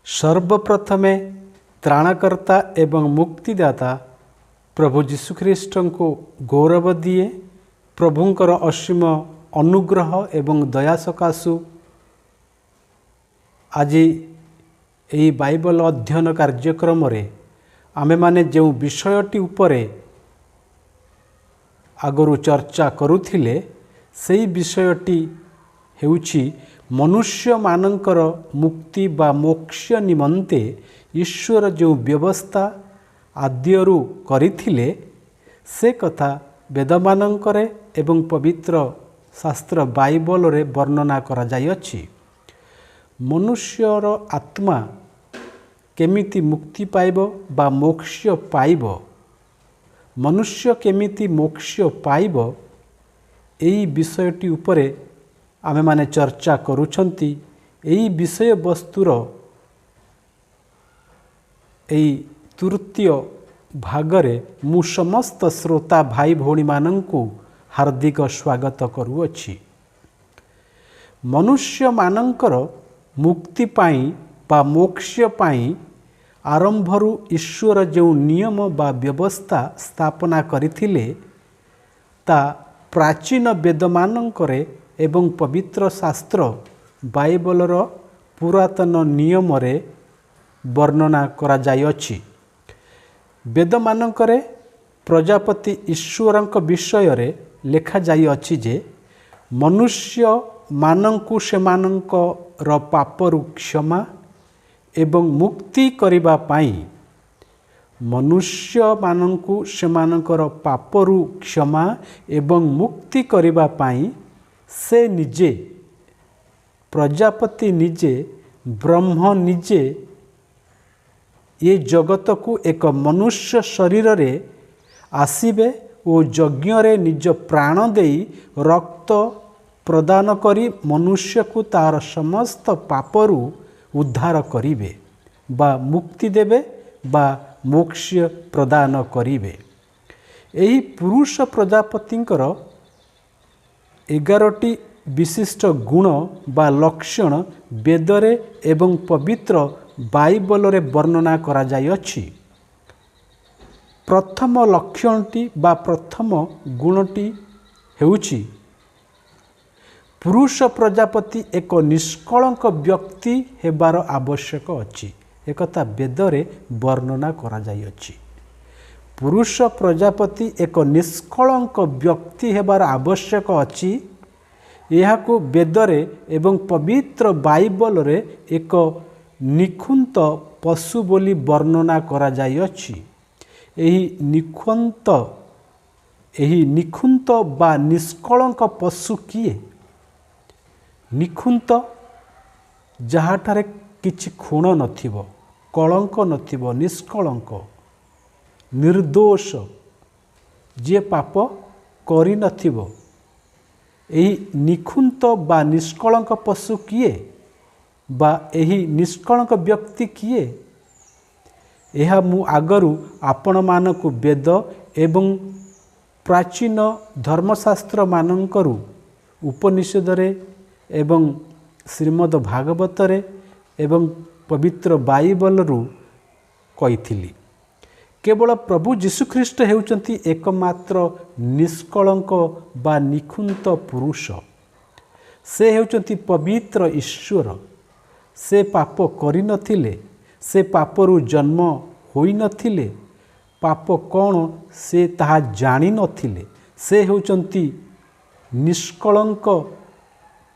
सर्वप्रथमे त्राणकर्ता एवं मुक्तिदाता प्रभु जीशुख्रीष्ट को गौरव दिए। प्रभुंकर असीम अनुग्रह एवं दया सकाशु आज यही बाइबल अध्ययन कार्यक्रम आमे माने जो विषयटी उपरे आगरू चर्चा करुथिले सेही विषयटी हेउछि मनुष्य मानकर मुक्ति बा मोक्ष निमंते ईश्वर जो व्यवस्था आद्यरू करिथिले से कथा वेदमानंकरे एवं पवित्र शास्त्र बाइबल रे वर्णना करा जायछि। मनुष्यर आत्मा केमिति मुक्ति पाइब बा मोक्ष पाइब, मनुष्य केमिति मोक्ष पाइब, एई विषयटी उपरे आमे माने चर्चा करुछंती। एई विषय वस्तुर एई तृतीय भागरे मु समस्त श्रोता भाई भौणी मानंकु हार्दिक स्वागत करुअछि। मनुष्य मानंकर मुक्ति पाई बा मोक्ष पाई आरंभरू ईश्वर जो नियम बा व्यवस्था स्थापना करिथिले ता प्राचीन वेदमानंकरे एवं पवित्र शास्त्र बाइबलर पुरातन नियम रे वर्णना करा जायछि। वेदमानंकरे प्रजापति ईश्वरंक विषय रे लेखा जायछि जे मनुष्य मानंकु सेमानंकर पापरु क्षमा एवं मुक्ति करिबा पाई, मनुष्य मानंकु सेमानंकर पापरु क्षमा एवं मुक्ति करिबा पाई से निजे प्रजापति निजे ब्रह्म निजे ये जगत को एक मनुष्य शरीर रे आसीबे ओ यज्ञ रे निज प्राण देई रक्त प्रदान करी मनुष्य को तार समस्त पापरु उद्धार करिवे बा मुक्ति देवे बा मोक्ष प्रदान करिवे। एही पुरुष प्रजापतिंकर 11टी विशिष्ट गुण बा लक्षण वेदरे एवं पवित्र बाइबल रे वर्णना करा जायछि। प्रथम लक्षणटी बा प्रथम गुणटी हेउछि पुरुष प्रजापति एक निष्कलंक व्यक्ति हेबार आवश्यक अछि। एकता वेदरे वर्णना करा जायछि। पुरुष प्रजापति एक निष्कलंक व्यक्ति हेबार आवश्यक अछि। एहाको वेदरे एवं पवित्र बाइबल रे एक निखुंत पशु बोली वर्णना करा जायछि। एही निखुंत बा निष्कलंक पशु किए? निखुंत जहाँठारे किछि खूण नथिबो, कलंक नथिबो, निष्कलंक निर्दोष, जे पाप करि नथिबो। एही निखुंत बा निष्कलंक पशु किए बा एही निष्कलंक व्यक्ति किए? एहा मु आगरू आपण मानकु वेद एवं प्राचीन धर्मशास्त्र मानंकरू उपनिषदरे एवं श्रीमद् भागवतरे एवं पवित्र बाइबल रु कहिथिली। केवल प्रभु जीशुख्रीष्ट हेउचंती एकमात्र निष्कलंक बा निखुंत पुरुष। से हेउचंती पवित्र ईश्वर। से पाप करि नथिले, से पापरु जन्म होई नथिले, पाप कौन से ताहा जानी नथिले। से हेउचंती निष्कलंक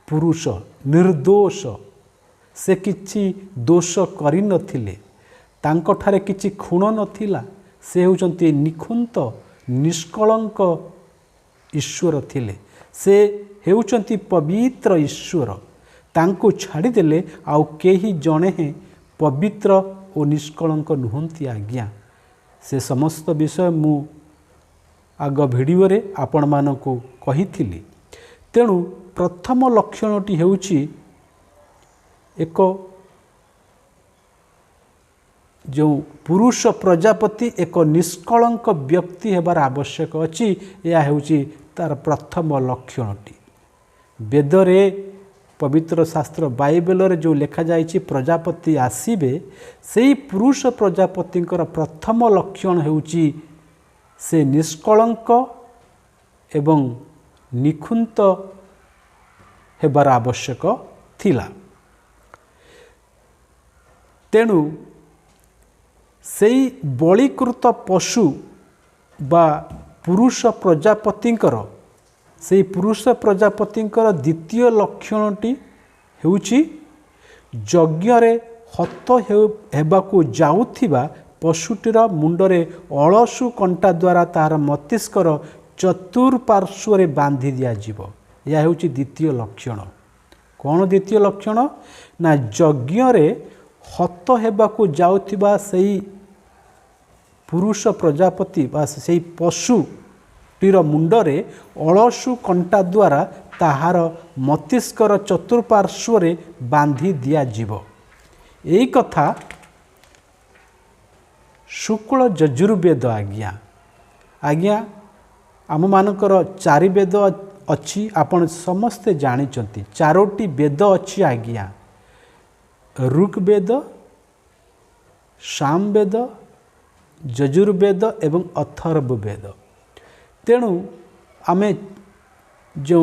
पुरुष, निर्दोष। से किछि दोष करि नथिले, तांको ठारे किछि खूण नथिला। से हेउचंती निखुंत निष्कलंक ईश्वर थिले। से हेउचंती पवित्र ईश्वर। तांको छाड़ी देले आउ केही जणे हे पवित्र और निष्कलंक नुहंती आज्ञा। से समस्त विषय मु आग भिडियो रे आपण मानकु कहिथिली। तेणु प्रथम लक्षणटी हेउछि एक जो पुरुष प्रजापति एक निष्कलंक व्यक्ति हेबार आवश्यक अछि। या हेउछि तार प्रथम लक्षणटी। वेदरे पवित्र शास्त्र बाइबल जो लिखा जाइछि प्रजापति आसीबे सेही पुरुष प्रजापतिंकर प्रथम लक्षण हेउछि से निष्कलंक एवं निखुंत हेबार आवश्यक थिला। तेणु सेही बलिकृत पशु बा पुरुष प्रजापतिंकर सेही पुरुष प्रजापतिंकर द्वितीय लक्षणटी हेउछि यज्ञरे हत हेबाकु जाउथिबा पशुटीर मुंडरे अलसु कंटा द्वारा तार मस्तिष्कर चतुर्पार्श्व बांधी दियाजिव। यह हेउछि द्वितीय लक्षण। कौन द्वितीय लक्षण ना यज्ञरे हत हेबाकु जाउथिबा सेही पुरुष प्रजापति बा सेही पशुटीर मुंडरे अलसु कंटा द्वारा ताहार मस्तिष्कर चतुर्पार्श्व बांधी दियाजिव। एही कथा शुक्ल यजुर्वेद आज्ञा आम मानकर 4 वेद अच्छी आपण समस्ते जानिचंती। 4टी वेद अच्छी आज्ञा ऋग्वेद सामवेद यजुर्वेद एवं अथर्ववेद। तेणु आमे जो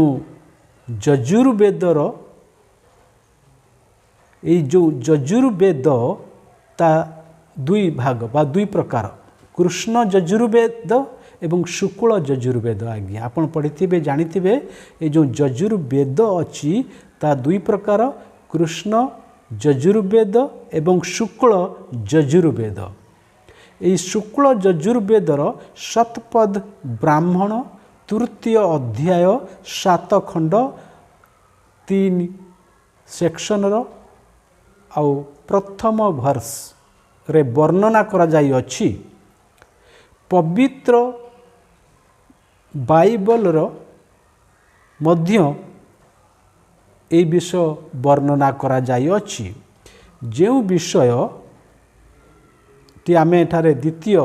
यजुर्वेदर जो यजुर्वेद ता दुई भाग बा दुई प्रकार कृष्ण यजुर्वेद एवं शुक्ल यजुर्वेद आज्ञा आपण पढ़िथिबे जानिथिबे। ए जो यजुर्वेद अछि ता दुई प्रकार कृष्ण यजुर्वेद एवं शुक्ल यजुर्वेद। ए शुक्ल यजुर्वेदर शतपद ब्राह्मण तृतीय अध्याय 7 खंड 3 सेक्शन आउ प्रथम वर्ष रे वर्णना करा जाई अछि। पवित्र बाइबल रो मध्य ए विषय वर्णना करा जाई अछि। जे विषय टी आमे एठारे द्वितीय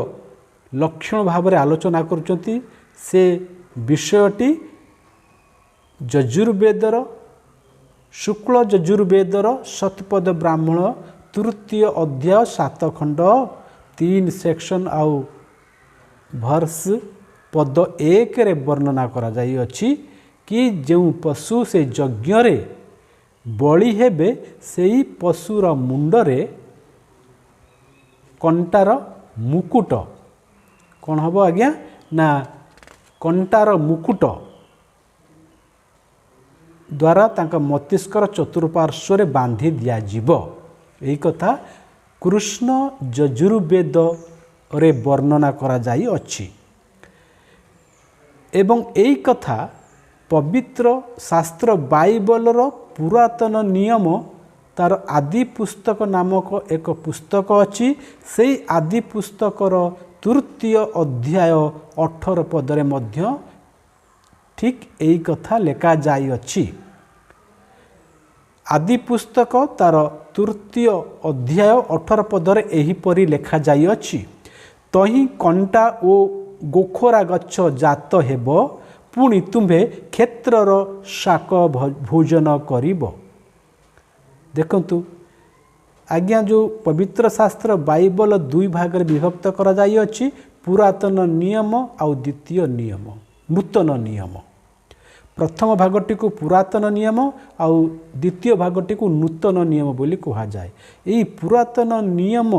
लक्षण भाव रे आलोचना करचंती से विषयटी यजुर्वेदर शुक्ल यजुर्वेदर शतपद ब्राह्मण तृतीय अध्याय 7 खंड 3 सेक्शन आउ वर्ष पद 1 रे वर्णना करा जाई अछि कि जो पशु से यज्ञ रे बलि हेबे सेही पशुर मुंडरे कंटार मुकुट कौन हम आज्ञा ना कंटार मुकुट द्वारा तांका मस्तिष्कर चतुर्पार्श्व बांधी दियाजिव। एही कथा कृष्ण यजुर्वेद रे वर्णना करा जाई अछि। एवं एही कथा पवित्र शास्त्र बाइबल रो पुरातन नियम तार आदि पुस्तक नामक एक पुस्तक अछि। सेही आदि पुस्तकर तृतीय अध्याय 18 पदरे मध्य ठीक एही कथा लेखा जाई अछि। आदि पुस्तक तार तृतीय अध्याय 18 पदरे एहीपरि लेखा जाई अछि। तही कंटा ओ गोखरा गच्छ जात हेब पुणी तुम्भे क्षेत्रर शाक भोजन करिब। देखंतु आज्ञा जो पवित्र शास्त्र बाइबल दुई भाग रे विभक्त करा जाई अछि। पुरातन नियम आउ द्वितीय नियम नूतन नियम। प्रथम भागटी को पुरातन नियम आउ द्वितीय भागटी को नूतन नियम बोली कहा जाए। यही पुरातन नियम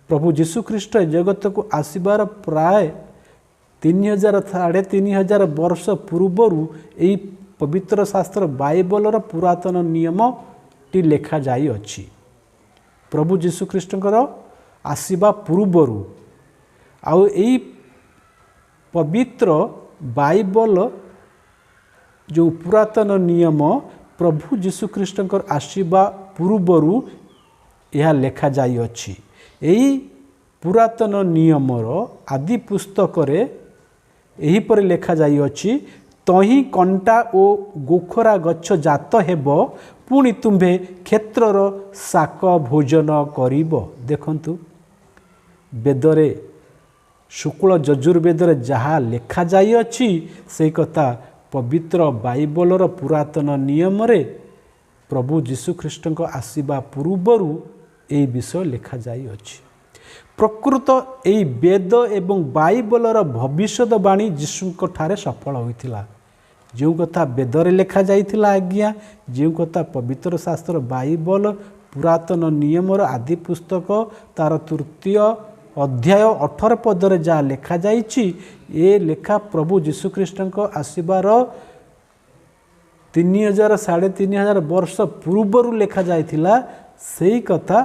प्रभु जीशु ख्रीष्ट जगत को आसीबार प्राय 3000 साढ़े 3000 वर्ष पूर्वरु यही पवित्र शास्त्र बाइबल पुरातन नियम टी लेखा जाई अछि। प्रभु जीशु ख्रीष्टकर आसीबा पूर्वरु आउ यही पवित्र बाइबल जो पुरातन नियम प्रभु जीशु ख्रीष्टकर आसीबा पूर्वरु यह लेखा जाई अछि। यही पुरातन नियमर आदि पुस्तक रे एही पर लेखा जाई अछि। तही कंटा ओ गोखरा गच्छ जात हेब पुणी तुम्भे क्षेत्रर शाक भोजन करिब। देखंतु वेदरे शुक्ल यजुर्वेद जहाँ लेखा जाई अछि से कथा पवित्र बाइबलर पुरातन नियम रे प्रभु जीशुख्रीष्ट आसीबा पूर्वरु ए विषय लिखा जाई अछि। प्रकृत एई वेद एवं बाइबलर भविष्यवाणी जीशुक ठारे सफल होइथिला। जो कथा वेदरे लिखा जाइथिला आज्ञा, जो कथा पवित्र शास्त्र बाइबल पुरातन नियमर आदि पुस्तक तार तृतीय अध्याय 18 पदरे जहाँ लिखा जाइछि, ए लेखा प्रभु जीशुख्रीष्ट आसबार 3000 3500 वर्ष पूर्वर लिखा जाइथिला। सेई कथा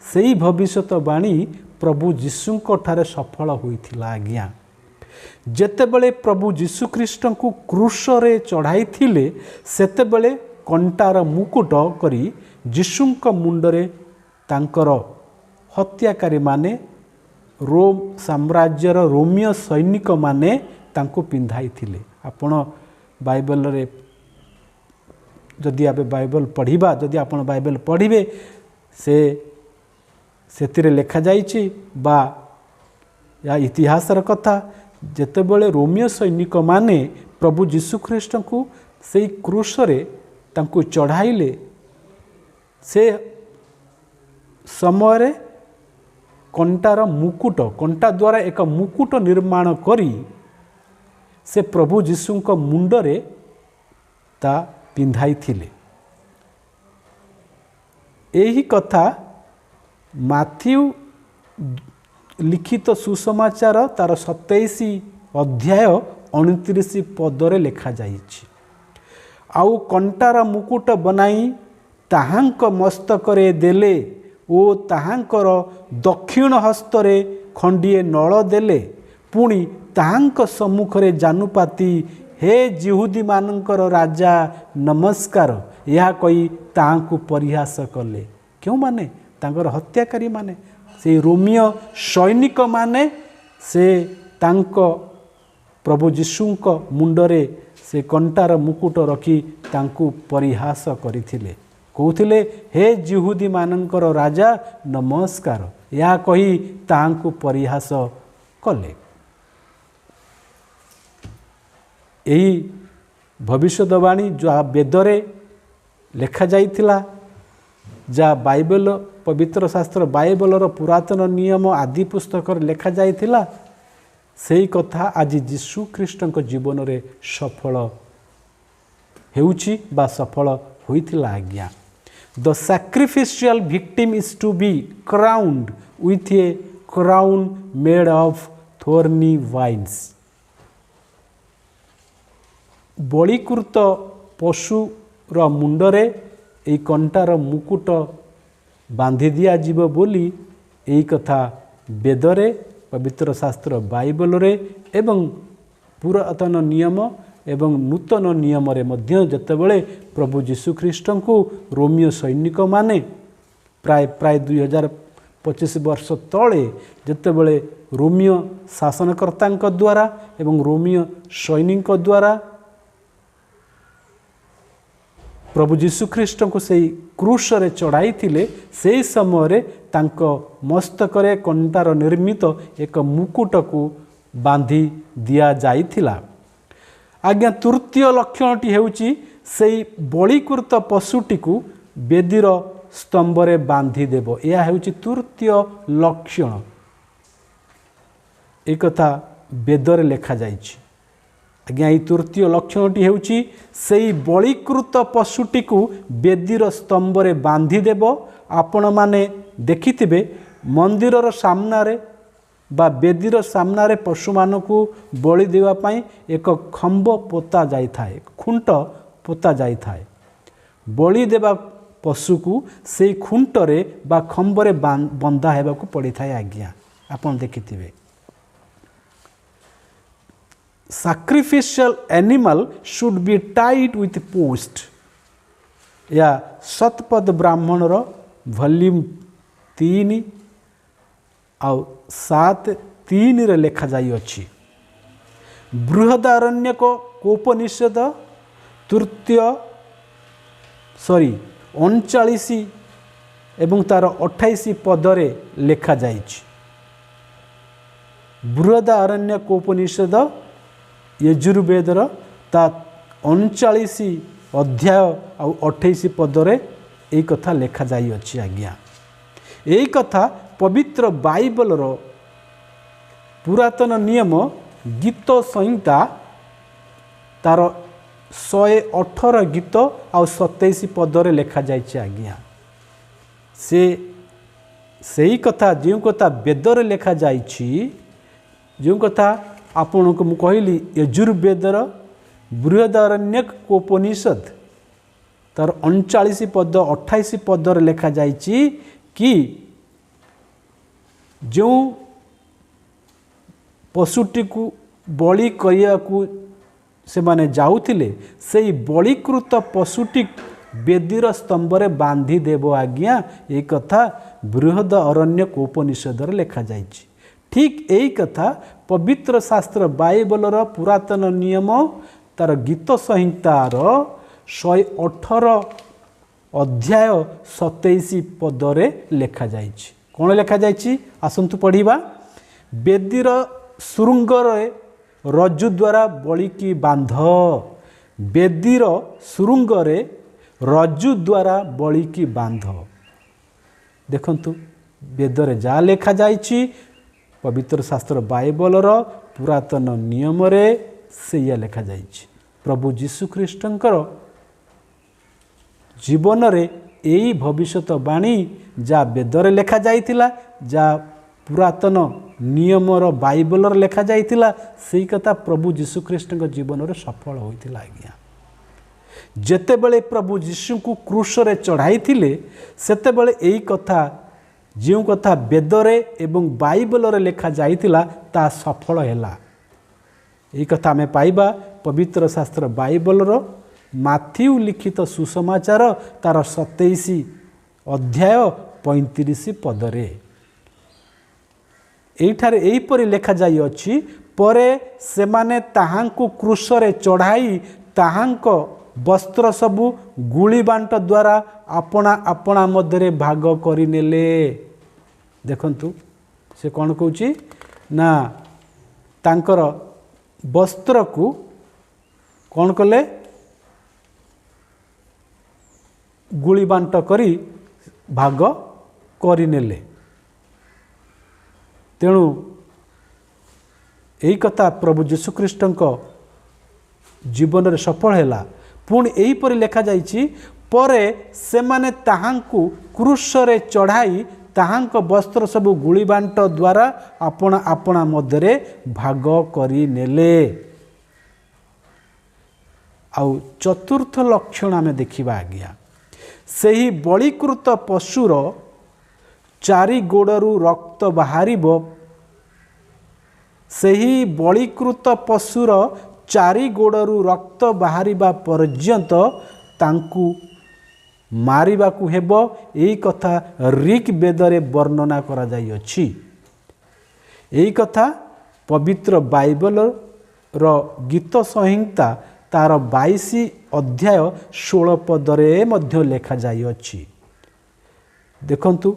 सेई भविष्यवाणी प्रभु जीशुक ठारे सफल होइथिला आज्ञा। जेतेबेले प्रभु जीशुख्रीष्ट को क्रूस रे चढ़ाई थिले सेतेबेले कंटार मुकुट करी जीशुक मुंडरे तांकर हत्याकारी माने रोम साम्राज्यर रोमियो सैनिक माने तांको पिंधाई थिले। आपण बाइबल रे जदि आप बाइबल पढ़िबा, जदि आपण बाइबल पढ़िबे सेतिरे लिखा जाइछि बा या इतिहासर कथा, जेतेबेले रोमियो सैनिक माने प्रभु जीशुख्रीष्ट को सेई क्रूस रे तांको चढ़ाइले से समय कंटार मुकुट, कंटा द्वारा एक मुकुट निर्माण करी से प्रभु जीशुक मुंडरे ता पिंधाई थिले। एही कथा माथ्यू लिखित सुसमाचार तार 27 अध्याय 29 पदरे लिखा जाइछि। आउ कंटार मुकुट बनाई ताहांक मस्तकरे देले ओ ताहांकर दक्षिण हस्तरे खंडिए नळ देले। पुणी ताहांक सम्मुखरे जानुपाती हे जिहुदी मानकर राजा नमस्कार यह कही ताहांकु परिहास कले। क्यों माने? तांकर हत्याकारी माने से रोमियो सैनिक माने से तांको प्रभु जीशुक मुंडरे से कंटार मुकुट रखी तांकु परिहास करिथिले। कहूथिले हे जिहुदी मानकर राजा नमस्कार या कही तांकु परिहास कले। एही भविष्यवाणी जो वेदरे लिखा जाइथिला, जा बाइबल पवित्र शास्त्र बाइबलर पुरातन नियम आदि पुस्तक लिखा जाइथिला, सेई कथा आज जीशु ख्रीष्ट जीवन रे सफल हेउछि बा सफल होइथिला आज्ञा। The sacrificial victim is to be crowned with a crown made of thorny vines. बलिकृत पशुर मुंडरे ए कंटार मुकुट बांधी दिया जीव बोली एई कथा वेदरे पवित्र शास्त्र बाइबल रे एवं पुरातन नियम एवं नूतन नियम रे मध्य जतेबेले प्रभु जीशुख्रीष्ट को रोमियो सैनिक माने प्राय 2025 वर्ष तले जतेबेले रोमियो शासनकर्ता द्वारा एवं रोमियो सैनिक द्वारा प्रभु जीशुख्रीष्ट को सही क्रूस रे चढ़ाई थिले, से समय रे तांको मस्तकरे कंटार निर्मित एक मुकुट को बांधी दिया जाइथिला। आज्ञा तृतीय लक्षणटी हेउची सेई बलिकृत पशुटी को बेदीर स्तंभरे बांधी देव। यह हेउची तृतीय लक्षण। एक कथा वेदरे लिखा जाइछि। आज्ञा ये तृतीय लक्षणटी हेउची सेई बलिकृत पशुटी को बेदीर स्तंभरे बांधी देव। आपण माने देखिथिबे मंदिरर सामनारे बा बेदीर सामनारे पशु मानकु बलि देवा पाई एक खंब पोता जाई थाए, खुंट पोता जाई थाए। बलि देवा पशु को सेई खुंटरे बा खंबरे बंधा हेबाकु पड़ी थाए। आज्ञा आपण देखिथिबे sacrificial animal should be tied with post। या शतपथ ब्राह्मण रो वॉल्यूम 3 आ 7:3 रे लिखा जाई अछि। बृहदारण्य को उपनिषद तृतीय 39 एवं तार 28 पदरे लिखा जाइछि। बृहदारण्य को उपनिषद यजुर्वेदर ता 39 अध्याय आउ 28 पदरे यही कथा लेखा जाई अछि आज्ञा। यही कथा पवित्र बाइबल रो पुरातन नियम गीत संहिता तार 118 गीत आउ 27 पदरे लेखा जाइछि आज्ञा। सेही कथा जो कथा वेदर लेखा जाइछि, जो कथा आपन को मु कहली यजुर्वेदर बृहदारण्यक उपनिषद तार 39 पद 28 पदर लेखा जाइछि कि जो पशुटी को बलि करिया को से माने जाउथिले सेही बलिकृत पशुटी वेदीर स्तंभरे बांधी देव आज्ञा। ये कथा बृहद अरण्यक उपनिषद लेखा जाइछि। ठीक यही कथा पवित्र शास्त्र बाइबलर पुरातन नियम तार गीत संहितार 118 अध्याय 27 पदरे लेखा जाइछि। कौन लेखा जाइछि आसंतु पढ़िबा। वेदीर सुरुंगरे रज्जु द्वारा बलि की बांध, वेदीर सुरुंगरे रज्जु द्वारा बलि की बांध। देखंतु वेदरे जा लेखा जाइछि पवित्र शास्त्र बाइबलर पुरातन नियम रे सेया लेखा जाइछि। प्रभु जीशु ख्रीष्टंकर जीवन रे एई भविष्यत बाणी जा वेदरे लेखा जाइतिला, जा पुरातन नियमर बाइबलर लेखा जाइतिला, सेई कथा प्रभु जीशु ख्रीष्टंकर जीवन रे सफल होइतिला आज्ञा। जेतेबेले प्रभु जीशु को क्रूस रे चढ़ाई थिले सेतेबेले एई कथा जो कथा वेदरे एवं बाइबल लेखा जाइतिला ता सफल हैला। यही कथा आमे पाइबा पवित्र शास्त्र बाइबलर माथ्यू लिखित सुसमाचार तार 27 अध्याय 35 पदरे। एठारे एहीपरि लेखा जाई अछि, परे सेमाने ताहांकु क्रूसरे चढ़ाई ताहांक वस्त्र सबु गुली बांट द्वारा अपना अपना मध्य भाग करिनेले। देखंतु से कौन कहूँ ना तांकर वस्त्र को कौन कले गुली बांट करी भाग करिनेले। तेणु यही कथा प्रभु जीशु ख्रीष्टंक जीवन रे सफल हैला। पुणी एहीपरि लेखा जाइछि, परे सेमाने ताहांकु क्रूसरे चढ़ाई ताहांक वस्त्र सबु गुली बांट द्वारा अपना अपना मध्य भाग करि नेले। आउ चतुर्थ लक्षण आमे देखिबा आज्ञा। सेही बलिकृत पशुर चारि गोड़रू रक्त बाहरिबो, सेही बलिकृत पशुर चारि गोड़रू रक्त बाहरिबा पर्यंत तांकु मारिबाकू हेबो। एही कथा ऋग वेदरे वर्णना करा जाई अछि। एही कथा पवित्र बाइबल रो गीत संहिता तार 22 अध्याय 16 पदरे मध्य लेखा जाई अछि। देखंतु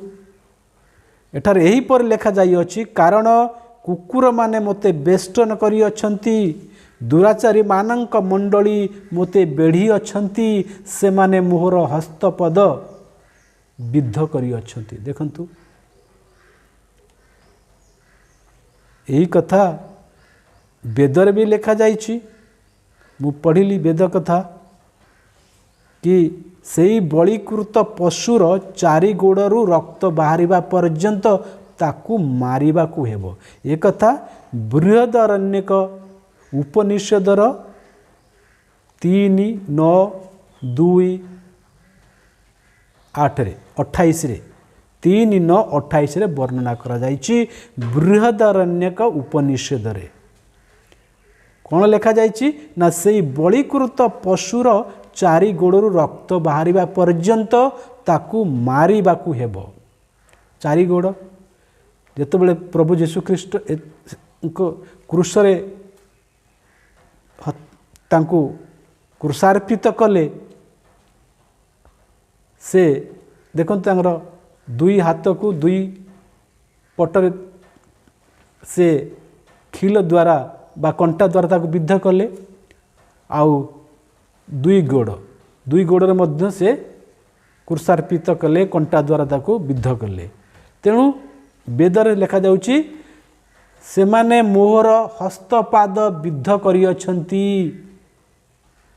एठार एही पर लेखा जाई अछि, कारण कुकुर माने मोते बेष्टन करी अछंती, दुराचारी मानक मंडली मोते बेढ़ी अछंती, से माने मोहर हस्तपद विद्ध करी अछंती। देखंतु यही कथा वेदर भी लेखा जाइछि। मु पढ़िली वेद कथा कि सेई बलिकृत पशुर चारि गोड़रू रक्त बाहरिबा पर्यंत ताकू मारिबाकू हेबो। ए कथा बृहदारण्यक उपनिषदर 3:9-2-8 रे 28 रे 3:9-28 रे वर्णना करा जाइछि। बृहदारण्यक उपनिषद रे कौन लेखा जाइछि ना सेई बलिकृत पशुर चारि गोड़रू रक्त बाहरिबा पर्यंत ताकू मारिबाकू हेबो। चारि गोड़ जेतेबेले प्रभु जीशु ख्रीष्ट क्रूसरे तांकू क्रूसार्पित कले, से देखते दुई हाथ को दुई पटरे से खिल द्वारा बा कंटा द्वारा ताको विद्ध कले। आउ दुई गोड़ मध्य से क्रूसार्पित कले कंटा द्वारा ताको विद्ध कले। तेणु वेदरे लिखा जाउची सेमाने मोहर हस्तपाद विद्ध करिअछंती।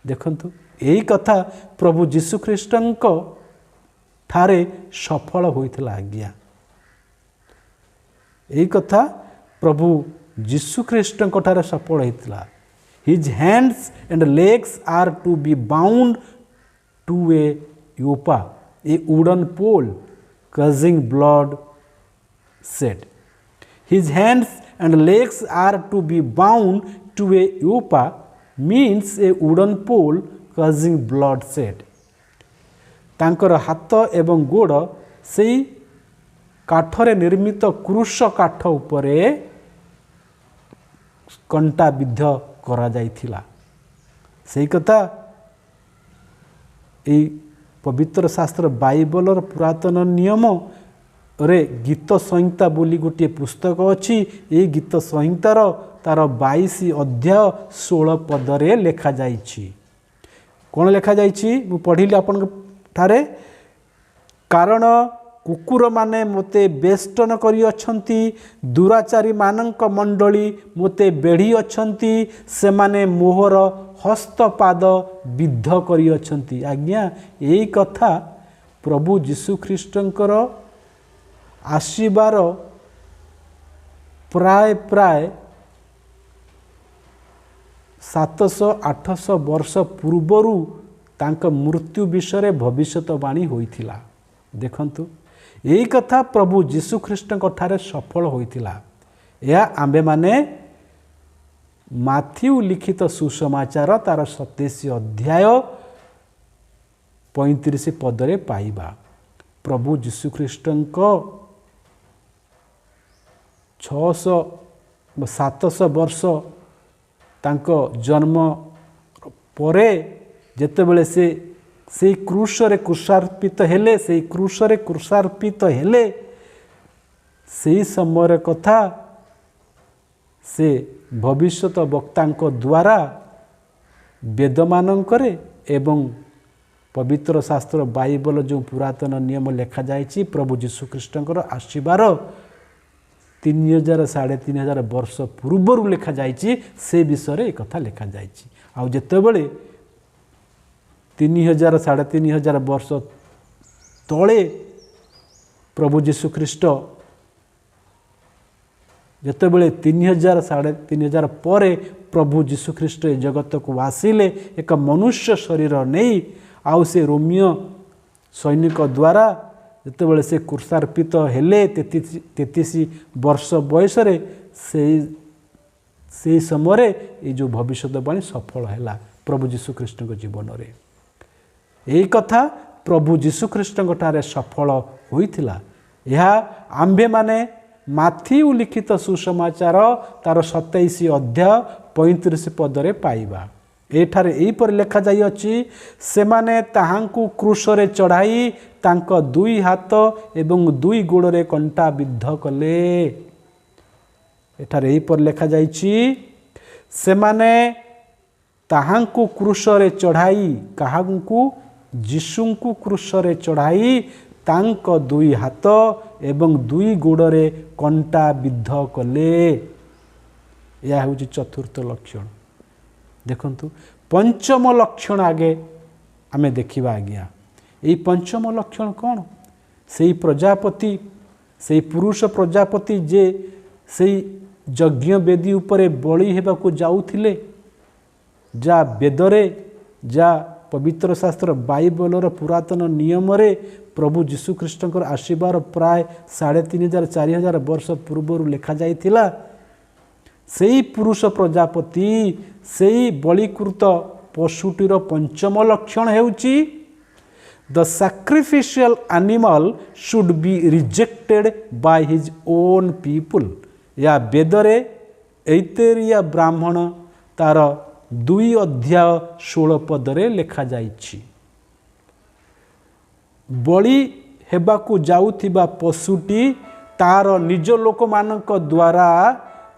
देखंतु यही कथा प्रभु जीशु ख्रीष्टंक ठारे सफल होइथिला आज्ञा। यही कथा प्रभु जीशु ख्रीष्टंक ठारे सफल होइथिला। His hands and legs are to be bound to a yopa, a wooden pole, causing blood shed. His hands and legs are to be bound to a yopa means a wooden pole causing blood shed. तांकर हाथ एवं गोड़ से काठरे निर्मित क्रूश काठ उपरे कंटा विद्ध करा जाइथिला। सेही कथा ए पवित्र शास्त्र बाइबलर पुरातन नियम रे गीत संहिता बोली गोटे पुस्तक अच्छी। ये गीत संहितार तार 22 अध्याय 16 पदरे लेखा जाइछि। कौन लेखा जाइछि मु पढ़िली आपन ठारे। कारण कुकुर माने मोते बेष्टन करी अछंती, दुराचारी मानक मंडली मोते बेढ़ी अछंती, सेमाने मोहर हस्तपाद विद्ध करी अछंती। आज्ञा यही कथा प्रभु जीशु ख्रीष्टंकर आसीबार प्राय 700-800 वर्ष पूर्वरु तांक मृत्यु विषय भविष्यवाणी होइथिला। देखंतु यही कथा प्रभु जीशु ख्रीष्टंक ठारे सफल होइथिला। या आंबे माने माथ्यू लिखित सुसमाचार तार 27 अध्याय 35 पदरे पाइबा। प्रभु जीशु ख्रीष्टंक 600-700 वर्ष तांक जन्म परे जेतेबेले से क्रूशरे क्रूसार्पित हेले, से क्रूशरे क्रूसार्पित हेले, से समय कथा से भविष्यत वक्तांक द्वारा वेदमानंकरे एवं पवित्र शास्त्र बाइबल जो पुरातन नियम लेखा जाइछि प्रभु जीशु ख्रीष्टंकर आसीबार 3000-3500 वर्ष पूर्वरु लेखा जाइछि। से विषय एक कथा लेखा जाइछि। आउ जेतेबेले 3000-3500 वर्ष तले प्रभु जीशु ख्रीष्ट जेतेबेले 3000-3500 परे प्रभु जीशु ख्रीष्ट ए जगत को आसिले एक मनुष्य शरीर नहीं। आउ से रोमियो सैनिक द्वारा जेतेबेले से क्रूसार्पित हेले 33 वर्ष बयस से समय ये जो भविष्यवाणी सफल है प्रभु जीशु ख्रीष्ट जीवन में। यही कथा प्रभु जीशु ख्रीष्ट ठारे सफल होइथिला। यह आंबे माने माथ्यू लिखित सुसमाचार तार 27 अध्याय 35 पदरे पाइबा। एठारे एहीपर लेखा जाई अछि सेमाने ताहांकु क्रूशरे चढ़ाई तांक 2 हाथ एवं 2 गोड़रे कंटा विद्ध कले। एठारे एहीपर लेखा जाइछि सेमाने ताहांकु क्रूशरे चढ़ाई, काहांकु जीशुंकु क्रूशरे चढ़ाई तांक 2 हाथ एवं 2 गोड़रे कंटा विद्ध कले। यह हूँ चतुर्थ लक्षण। देखंतु पंचम लक्षण आगे आमे देखिबा। आज्ञा यही पंचम लक्षण कौन? से प्रजापति, से पुरुष प्रजापति जे से यज्ञ वेदी उपरे बलि हेबाकु जाउथिले, जा वेदरे जा पवित्र शास्त्र बाइबलर पुरातन नियम रे प्रभु जीशु ख्रीष्टंकर आसीबार प्राय 3500-4000 वर्ष पूर्व लेखा जाइथिला। सेई पुरुष प्रजापति सेई बलिकृत पशुटीर पंचम लक्षण हेउची the sacrificial animal should be rejected by his own people. या वेदरे ऐतेरिया ब्राह्मण तार 2 अध्याय 16 पदरे लेखा जाइछि। बलि हेबाकु जाउथिबा पशुटी तार निज लोक मानक द्वारा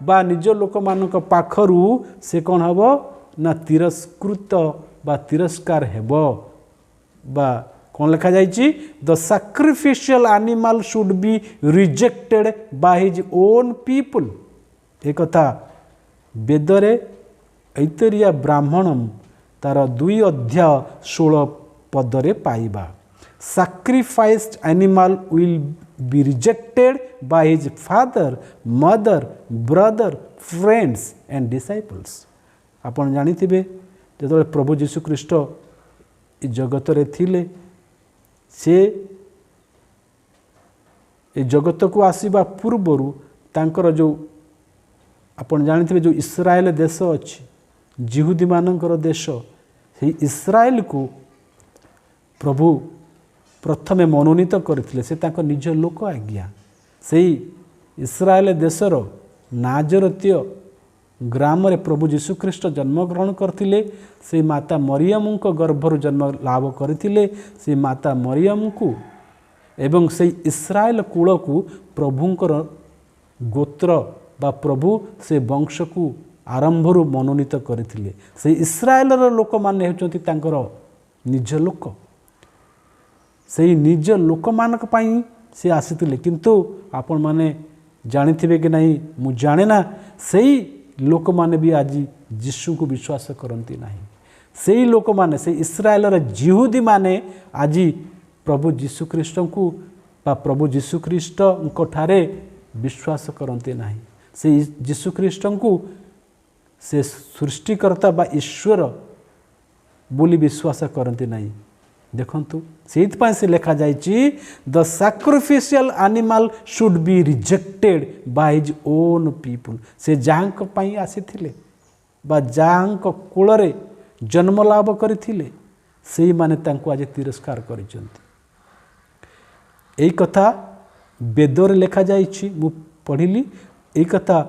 बा निज लोक मानक पाखरु से कौन हबो ना तिरस्कृत बा तिरस्कार हेब बा कौन लिखा जाइए the sacrificial animal should be rejected by his own people. एक कथा वेदरे ऐतरिया ब्राह्मणम तार 2 अध्याय 16 पदरे पाइबा। Sacrificed animal will be rejected by his father mother brother friends and disciples. आपण जानिथिबे जेतबेले प्रभु यीशु ख्रीष्ट इ जगत रे थिले से ए जगत को आसीबा पूर्वरु तांकर जो आपण जानिथिबे जो इस्राएल देश अछि जिहुदी मानकर देश से इस्राएल को प्रभु प्रथमे मनोनीत करथिले से तांको निज लोक आज्ञा से इस्राएल देशर नाजरतीय ग्राम रे प्रभु यीशु ख्रीष्ट जन्मग्रहण करथिले। से माता मरियम को गर्भर जन्म लाभ करथिले। से माता मरियम को एवं से इस्राएल कूल को प्रभुंकर गोत्र बा प्रभु से वंश को आरंभरू मनोनीत करथिले। से इस्राएल लोक माने हेउचंती तांकर निज लोक से निज लोक मानक पई से आसीथिले। किंतु आपण माने जानिथिबे कि नहीं मु जाने ना सेही लोक माने भी आज यीशु को विश्वास करती नहीं। सेही लोक माने से इस्राएल जिहुदी माने आज प्रभु यीशु ख्रीष्ट को बा प्रभु यीशु ख्रीष्ट ठारे विश्वास करते नहीं। से यीशु ख्रीष्ट को से सृष्टिकर्ता बा ईश्वर बोली विश्वास करते नहीं। देखंतु सेइतपाई से लिखा जाइए the sacrificial animal should be rejected by his own people. से जांक पई आसीथिले बा जांक कूलरे जन्म लाभ करथिले सेही माने तांको आज तिरस्कार करिसंती। एई कथा वेदर लिखा जाइए मु पढ़िली। एई कथा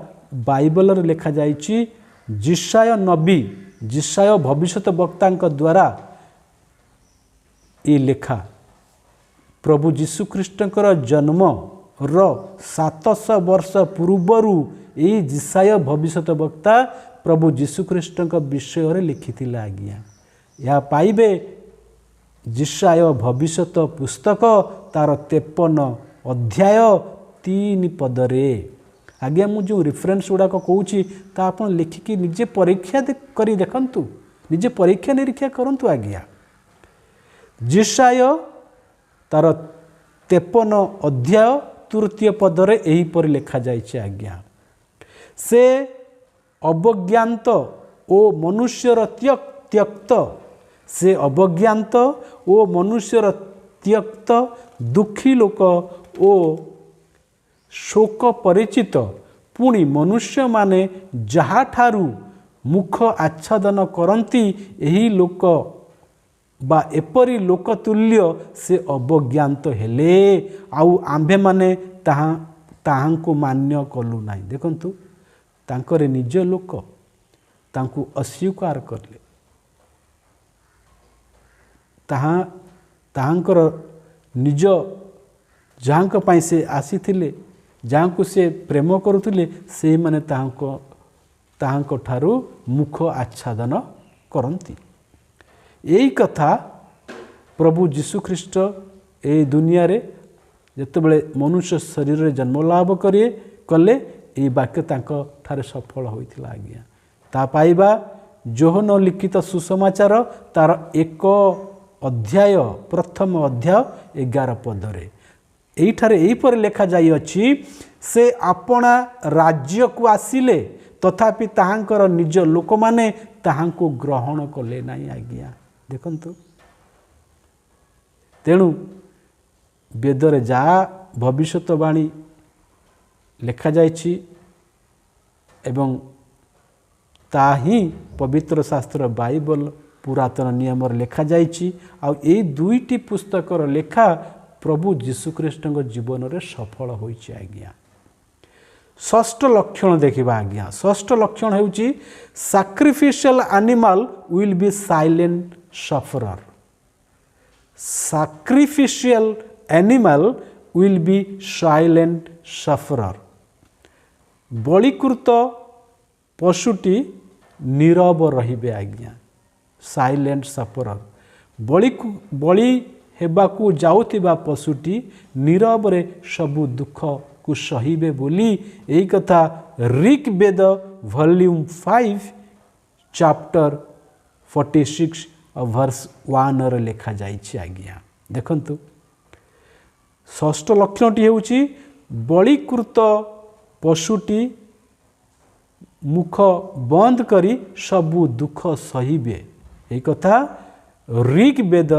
बाइबल रे लिखा जाइए जिशाय नबी जिशाय भविष्यत वक्ता द्वारा ये लेखा प्रभु यीशु ख्रीष्टकर जन्म रो 700 वर्ष पूर्वरु ये जिशाय भविष्यत वक्ता प्रभु यीशु ख्रीष्टक विषय रे लिखिथिले आज्ञा। या पाइबे जिशाय भविष्यत पुस्तक तार 53 अध्याय 3 पदरे। आज्ञा मु जो रेफरेंस गुड़ाक कहूँ ता आपण लिखिकी निजे परीक्षा करी देखंतु निजे परीक्षा निरीक्षा करंतु। आज्ञा जिशाय तार 53 अध्याय 3 पदरे यही पर लिखा जाइए। आज्ञा से अवज्ञात ओ मनुष्यर त्यक्त से अवज्ञात ओ मनुष्यर त्यक्त दुखी लोक ओ शोक परिचित पुणी मनुष्य माने जहा ठारू मुख आच्छादन करती यही लोक बा एपरी लोकतुल्य से अवज्ञात हेले आउ आंभे माने ताहांको मान्य कलु नाही। देखंतु तांकर निज लोक तांको अस्वीकार करले ताहांकर निज जहाँक पाई से आसीथिले जहाँको से प्रेम करुथिले से माने ताहांको ठारू मुख आच्छादन करती। यही कथा प्रभु यीशु ख्रीष्ट ए दुनिया रे जेतेबेले मनुष्य शरीर रे जन्म लाभ कले ये वाक्य तांको ठारे सफल होइथिला। आज्ञा ता पाइबा जोहन लिखित सुसमाचार तार 1 अध्याय प्रथम अध्याय 11 पदरे एठारे एही पर लिखा जाई अछि से आपणा राज्य को आसिले तथापि ताहांकर निज लोक माने ताहांको ग्रहण कले नाही। आज्ञा देखंतु तेणु वेदरे जा भविष्यवाणी लिखा जाइछि एवं ताही पवित्र शास्त्र बाइबल पुरातन नियम लिखा जाइछि। आ ए 2टी पुस्तकर लेखा प्रभु यीशु ख्रीष्ट जीवन रे सफल होइछि। आज्ञा षष्ठ लक्षण देखिबा। आज्ञा षष्ठ लक्षण हेउछि sacrificial animal will be silent sufferer. Sacrificial animal will be silent sufferer. बलिकृत पशुटी नीरव रहिबे आज्ञा। साइलेंट सफरर बलि हेबाकू जाउथिबा पशुटी नीरव रे सबु दुख को सहिबे बोली एई कथा ऋग्वेद वॉल्यूम 5 चैप्टर 46 वर्स 1 रे लिखा जाइछि आज्ञा। देखंतु षष्ठ लक्षणटी हेउछि बलिकृत पशुटी मुख बंद करी सबु दुख सहिबे। एई कथा ऋग्वेद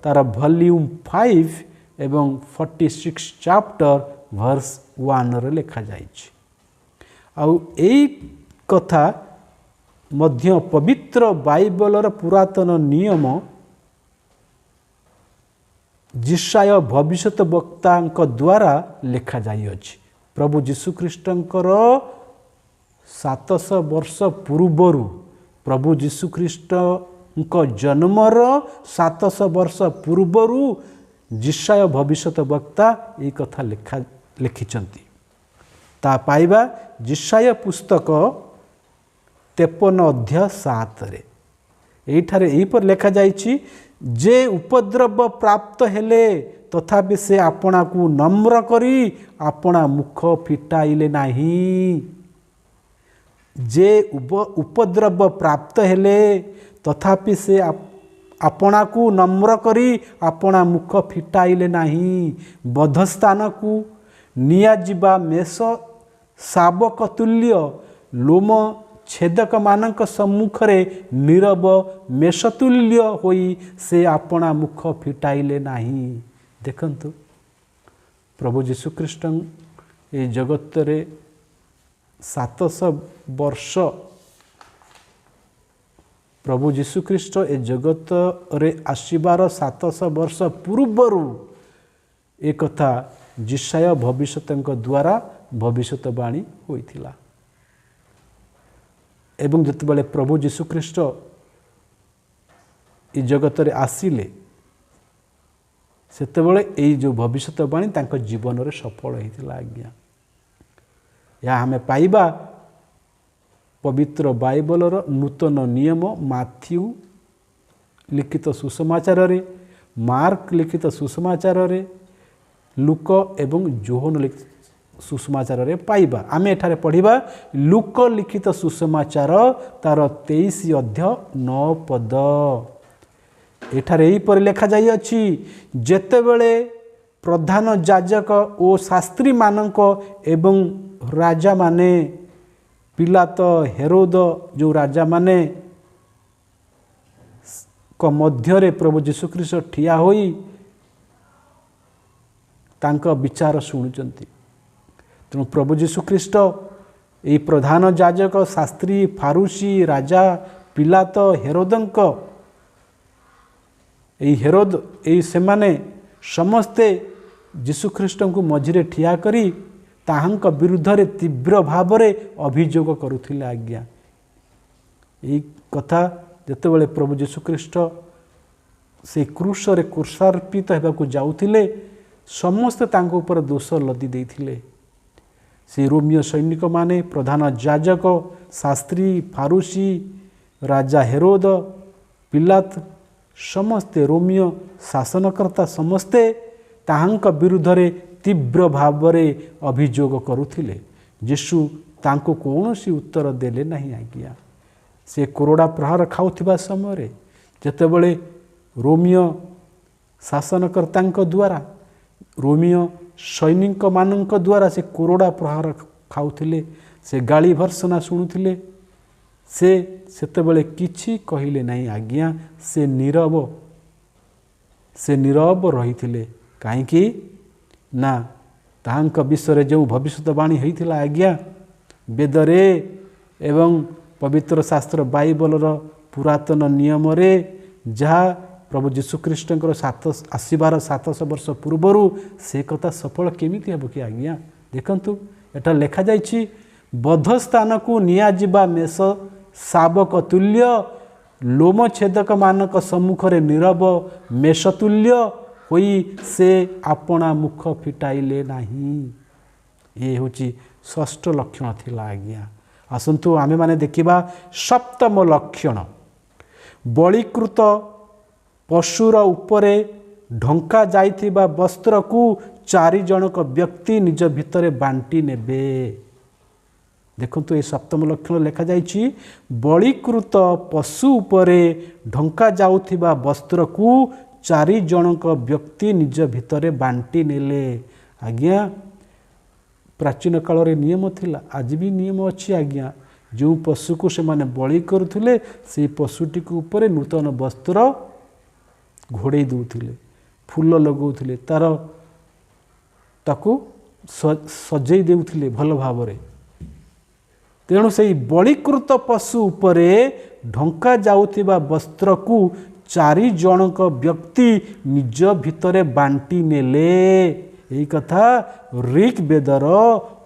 तार वॉल्यूम 5 एवं 46 चैप्टर वर्स 1 रे लिखा जाइछि। आउ एई कथा मध्य पवित्र बाइबलर पुरातन नियम जिशाय भविष्यत वक्तांक द्वारा लिखा जाइछि। प्रभु जीशुख्रीष्टंकर 700 वर्ष पूर्वरु प्रभु जीशुख्रीष्ट जन्मर 700 वर्ष पूर्वरु जिशाय भविष्यत वक्ता ये कथा लिखिछंती। ता पाइबा जिशाय पुस्तक 53 अध्याय 7 रे एठारे एही पर लिखा जाइछि जे उपद्रव प्राप्त हेले तथापि से आपना को नम्र करी आपना मुख फिटाइले नाही। जे उपद्रव प्राप्त हेले तथापि से आपना को नम्र करी आपना मुख फिटाइले नाही। बधस्थान को निया जिबा मेष शावक तुल्य लोम छेदक मानक सम्मुख रे नीरव मेषतुल्य होई से आपना मुख फिटाइले नाही। देखंतु प्रभु जीशुख्रीष्ट ए जगत रे 700 वर्ष प्रभु जीशुख्रीष्ट ए जगत रे आसीबार 700 वर्ष पूर्वरु एक कथा जिशाय भविष्यतंक द्वारा भविष्यतवाणी होइथिला। एवं जितेबाला प्रभु जीशुख्रीष्ट ए जगत रे आसिले सेतेबाला एई जो भविष्यतवाणी तांको जीवन रे सफल होइथिला आज्ञा। या हमें पाइबा पवित्र बाइबलर नूतन नियम माथ्यू लिखित सुसमाचार रे, मार्क लिखित सुसमाचार रे, लूक एवं जोहन लिखित सुसमाचार रे पाइबा। आमे एठारे पढ़िबा लूक लिखित सुसमाचार तार 23 अध्याय 9 पद। एठारे एही पर लिखा जाई अछि जेतेबेले प्रधान याजक ओ शास्त्री मानक एवं राजा माने पिलात हेरोद जो राजा माने को मध्य रे प्रभु जीशुख्रीष्ट ठिया होई तांका विचार शुणुचंती। तेणु प्रभु जीशुख्रीष्ट ये प्रधान याजक शास्त्री फारूसी राजा पिलात हेरोदंक हेरोद से माने समस्ते जीशुख्रीष्ट को मझिरे ठिया करी ताहांक विरुद्ध रे तीव्र भाव रे अभियोग करुथिले आज्ञा। यही कथा जेतेबेले प्रभु जीशुख्रीष्ट से क्रूस रे क्रूसार्पित हेबाकू जाउथिले समस्त तांको ऊपर दोष लदी देइथिले। से रोमियो सैनिक माने प्रधान याजक शास्त्री फारूसी राजा हेरोद पिलात समस्ते रोमियो शासनकर्ता समस्ते ताहांक विरुद्ध रे तीव्र भाव रे अभियोग करुथिले। यीशु तांको कौनसी उत्तर देले नहीं आज्ञा। से कोरोड़ा प्रहार खाउथिबा समय रे जेतेबेले रोमियो शासनकर्तांक द्वारा रोमियो सैनिक मानक द्वारा से कोरोड़ा प्रहार खाउथिले, से गाली भर्सना शुणुथिले, से सेतेबेले किछि कहिले नहीं आज्ञा। से नीरव रहिथिले काहेकि ना ताहांक विषय जो भविष्यवाणी होइथिला आज्ञा वेदरे एवं पवित्र शास्त्र बाइबलर पुरातन नियम रे जहाँ प्रभु जीशुख्रीष्टंकर आसीबार 700 वर्ष पूर्वरु से कथा सफल केमिति हेबो कि आज्ञा। देखंतु एटा लेखा जाइछि बधस्थान को निया जिबा मेष शावक तुल्य लोम छेदक मानक सम्मुख रे नीरव मेषतुल्य होई से आपना मुख फिटाइले नाही। ये होची षष्ठ लक्षण थिला आज्ञा। आसतु आमे माने देखिबा सप्तम लक्षण बलिकृत पशुर उपरे ढंका जाइथिबा वस्त्र को 4 जनक व्यक्ति निज भितरे बांटी नेबे। देखो ये सप्तम लक्षण लिखा जाइछि बलिकृत पशु उपरे ढंका जाउथिबा वस्त्र को 4 जनक व्यक्ति निज भितरे बांटी नेले। आज्ञा प्राचीन काल रे नियम थिला, आज भी नियम अच्छी। आज्ञा जो पशु को से माने बलि करुथिले से पशुटी को ऊपर नूतन वस्त्र घोड़े दूथिले, फूल लगौथिले, तार ताकू सजई देउथिले भल भावरे। तेणु से बलिकृत पशु उपरे ढंका जाउथिबा वस्त्र को 4 जनक व्यक्ति निज भितरे बांटी नेले। यही कथा ऋग वेदर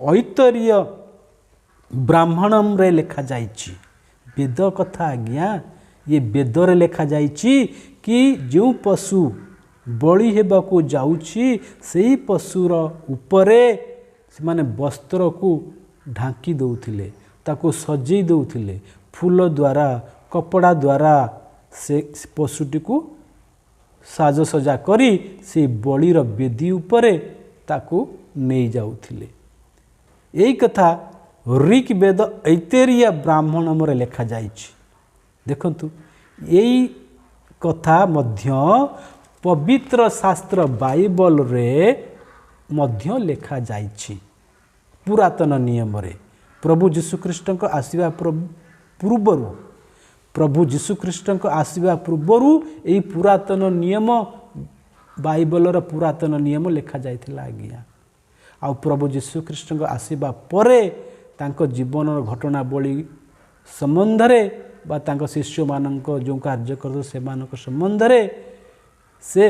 ऐतरीय ब्राह्मणम रे लिखा जाइछि। वेद कथा आज्ञा ये वेद रे लिखा जाइछि कि जो पशु बलि हेबाकू जाउछि सेही पशुर उपरे से माने वस्त्र को ढांकी दउथिले, ताको सजई दउथिले, फूल द्वारा कपड़ा द्वारा से पशुटी को साजसजा करी से बलिर बेदी उपरे ताको नहीं जाउथिले। यही कथा ऋग वेद ऐतरीय ब्राह्मणम रे लिखा जाइछि। देखंतु यही कथा मध्य पवित्र शास्त्र बाइबल रे मध्य लिखा जाइछि। पुरातन नियम रे प्रभु जीशुख्रीष्ट आसवा पूर्वरु प्रभु जीशुख्रीष्ट आसवा पूर्वरु यही पुरातन नियम बाइबलर पुरातन नियम लिखा जाइथिला। आज्ञा आ प्रभु जीशुख्रीष्ट आसवा परे तांको जीवन घटनावली संबंध रे बा तांको शिष्य मानक जो कार्य करते से मानक संबंध रे से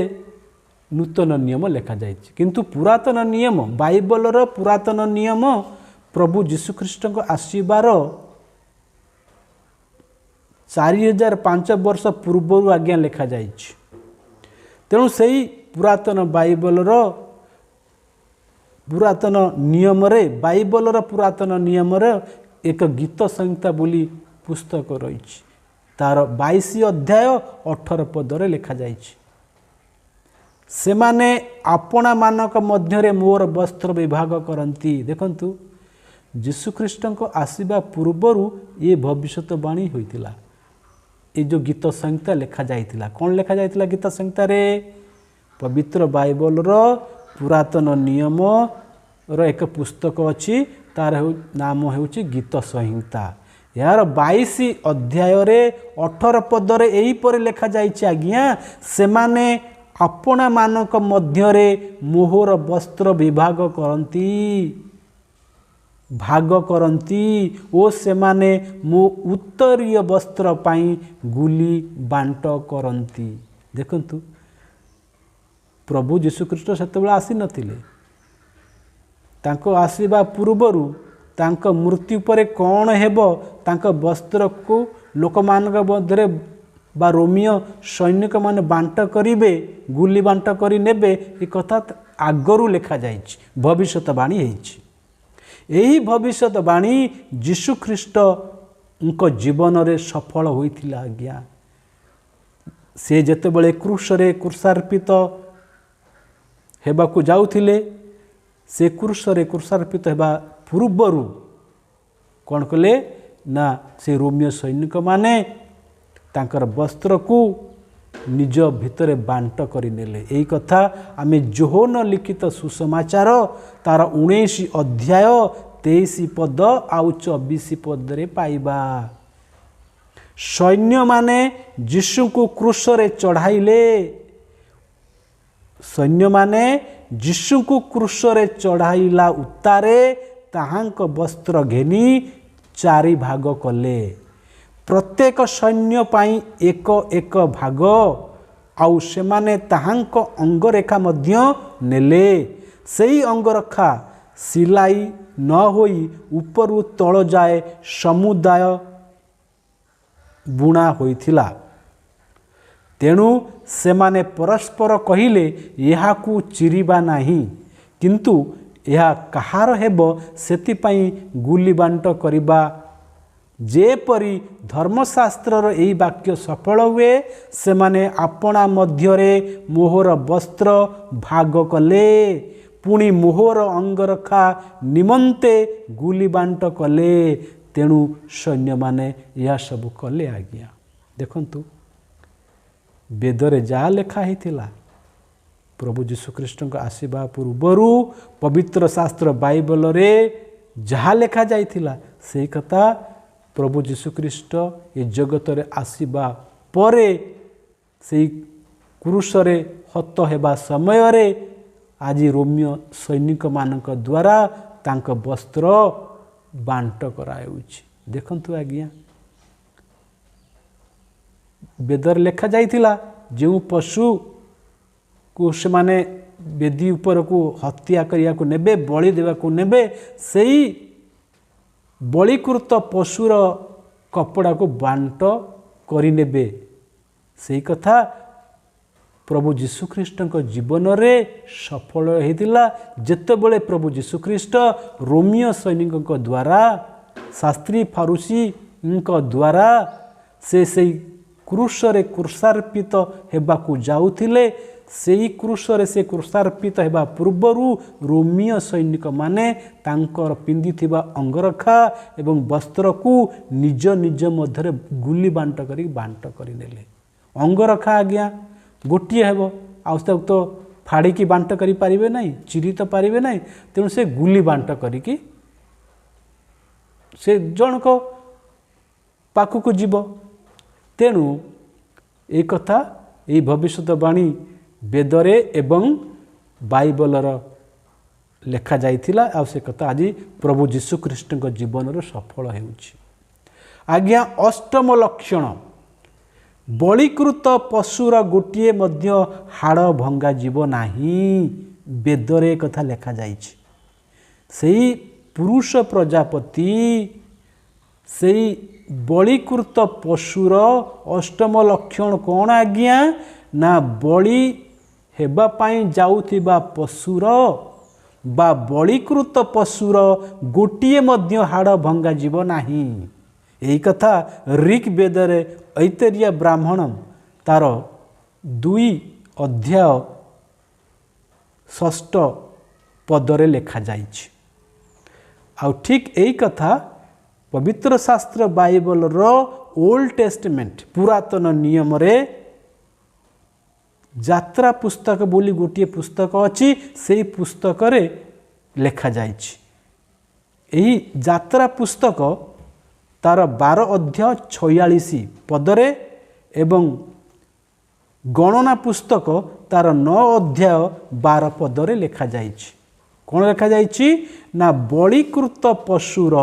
नूतन नियम लिखा जाइछि। किंतु पुरातन नियम बाइबलर पुरातन नियम प्रभु जीशुख्रीष्ट आसबार 4005 वर्ष पूर्व आज्ञा लिखा जाइछि। तेणु सही पुरातन बाइबलर पुरातन नियम रे बाइबलर पुरातन नियम रे एक गीत संहिता बोली पुस्तक रही, तार 22 अध्याय 18 पद रे लिखा जाइछि। सेमाने आपणा मानक मध्यरे मोर वस्त्र विभाग करती। देखंतु जीशुख्रीष्ट आसवा पूर्वरु ये भविष्यवाणी होइतिला। ये जो गीत संहिता लिखा जाइतिला, कौन लिखा जाइतिला गीत संहिता रे? पवित्र बाइबल रो पुरातन नियम रो एक पुस्तक अच्छी, तार नाम होउछि गीत संहिता। यार 22 अध्याय रे 18 पद रे एही पर लिखा जाइछि आज्ञा सेमाने आपणा मानक मध्यरे मोहर वस्त्र विभाग करती भाग करती ओ सेमाने मो उत्तरीय वस्त्र पाई गुली बांट करती। देखंतु प्रभु जीशुख्रीष्ट सेतेबेले आसी नथिले, तांको आसीबा पूर्वरु तांको मृत्यु परे कौन हेबो तांको वस्त्र को लोक मानक मध्यरे बा रोमियो सैनिक माने बांट करिवे, गुली बांट करी नेबे। ए कथा आगरू लिखा जाइछि, भविष्यवाणी होइछि। एही भविष्यवाणी जीशुख्रीष्ट उनको जीवन रे सफल होइथिला आज्ञा। से जेतेबेले क्रूसरे क्रूसार्पित हेबाकू जाउथिले, से क्रूसरे क्रूसार्पित हेबा पूर्वरु कौन कले ना से रोमियो सैनिक माने तांकर वस्त्र को निज भितरे बांट करि नेले। एही कथा आमे जोहन लिखित सुसमाचार तार 19 अध्याय 23 पद आउ 24 पद रे पाइबा। सैन्य माने यीशु को क्रूस रे चढ़ाइले, सैन्य माने यीशु को क्रूस रे चढ़ाइला उतारे ताहांक वस्त्र घेनी 4 भाग कले। प्रत्येक सैन्य पाई एक एक भाग आउ सेमाने ताहांक अंगरेखा मध्य नेले। सेही अंगरेखा सिलाई न होई उपरु तळ जाए समुदाय बुणा होइथिला। तेणु सेमाने परस्पर कहिले एहाकू चिरिबा नाही, किंतु यह कहार हेबो सेति पई गुली बांट करिबा जेपरी धर्मशास्त्रर यही वाक्य सफल हुए से माने आपणा मध्यरे मोहर वस्त्र भाग कले पुणी मोहर अंगरखा निमंते गुली बांट कले तेणु सैन्य माने यह सब कले। आज्ञा देखंतु वेदरे जा लेखा हिथिला प्रभु जीशुख्रीष्ट आसीबा पूर्वरु पवित्र शास्त्र बाइबल रे जहा लेखा जाइथिला से कथा प्रभु जीशुख्रीष्ट ये जगत रे आसीबा परे से क्रूस रे हत हेबा समय रे आज रोमियो सैनिक मानक द्वारा तांक वस्त्र बांट कराउछि। देखंतु आज्ञा वेदर लेखा जाइथिला जो पशु को से माने वेदी ऊपर को हत्या करिया को नेबे बलि देवा को नेबे सेई बलिकृत पशुर कपड़ा को बांट करि नेबे सेई कथा प्रभु जीशुख्रीष्ट जीवन रे सफल होइतिला जेतेबेले प्रभु जीशुख्रीष्ट रोमियो सैनिक द्वारा शास्त्री फारूसी द्वारा से क्रूस रे क्रूसार्पित हेबाकू जाउथिले सेई क्रूस रे से क्रूसार्पित हेबा पूर्वरु रोमियो सैनिक माने तांकर पिंदिथिबा अंगरखा एवं वस्त्र को निज निज मध्य गुली बांट करी नेले। अंगरखा आज्ञा गोटिए हेबो आउ तो फाड़ी बांट करी पारिबे नहीं चिरी तो पारिबे नहीं तेणु से गुली बांट करिकी से जनक पाखक जीव। तेणु एक कथा ये भविष्यवाणी वेदरे एवं बाइबलर लेखा जाइथिला आ से कथा आज प्रभु जीशुख्रीष्ट जीवन रे सफल हेउछि। आज्ञा अष्टम लक्षण बलिकृत पशुर गोटिए मध्य हाड़ भंगा जीव नाही वेदरे कथा लेखा जाइछि। सेई पुरुष प्रजापति सेई बलिकृत पशुर अष्टम लक्षण कौन आज्ञा ना बलि हेबा पाई जाउथिबा पशुर बा बलिकृत पशुर गोटिए मध्य हाड़ भंगा जीव नाही। यही कथा ऋग वेदरे ऐतरीय ब्राह्मण तार 2 अध्याय 6 पदरे लेखा जाइछि। आ ठीक यही कथा पवित्र शास्त्र बाइबल रो ओल्ड टेस्टमेंट पुरातन नियम रे यात्रा पुस्तक बोली गोटे पुस्तक अच्छी से पुस्तक रे लेखा जाइछि। यही यात्रा पुस्तक तार 12 अध्याय 46 पदरे एवं गणना पुस्तक तार 9 अध्याय 12 पदरे लेखा जाइछि। कौन लेखा जाइछि ना बलिकृत पशुर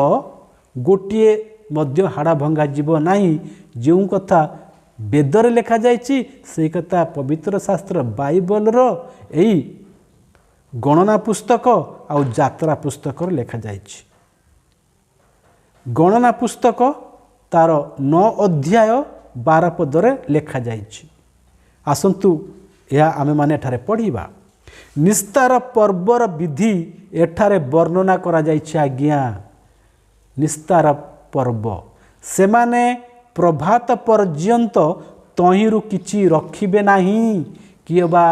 गोटिए मध्य हाड़ा भंगा जीव नहीं जो कथा वेदरे लेखा जाइछि से कथा पवित्र शास्त्र बाइबल रो एई गणना पुस्तक आउ यात्रा पुस्तक लेखा जाइछि। गणना पुस्तक तार 9 अध्याय 12 पदरे लेखा जाइछि। आसंतु या आमे माने एठारे पढ़िबा। निस्तार पर्वर विधि एठारे वर्णना करा जाइछि। आज्ञा निस्तार पर्व से माने प्रभात पर्यंत तहिरु किछि रखिबे नाही कि बा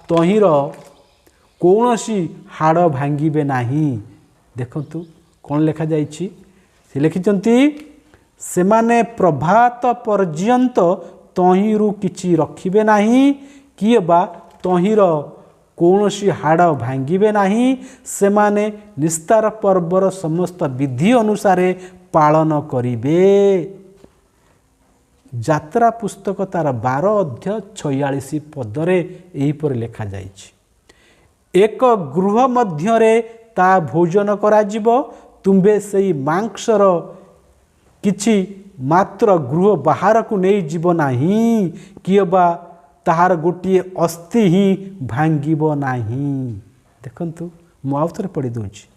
तहिर कौनसी हाड़ भांगिबे नाही। देखंतु कौन लेखा जाइछि से लिखिचंती से माने प्रभात पर्यंत तहिरु किछि रखिबे नाही कि बा तहिर कौनसी हाड़ भांगिबे नाही। से माने निस्तार पर्वर समस्त विधि अनुसारे पालन करिबे। यात्रा पुस्तक तार 12 अध्याय 46 पदरे एहीपर लेखा जाइछि। एक गृह मध्यरे ता भोजन कराजिब तुंबे सेई मांसर किछि मात्र गृह बाहर को नहीं जीव नाही कि बा ताहार गोटे अस्थि ही भांगिब नाही। देखंतु मु आउ थरे पढ़ी दूची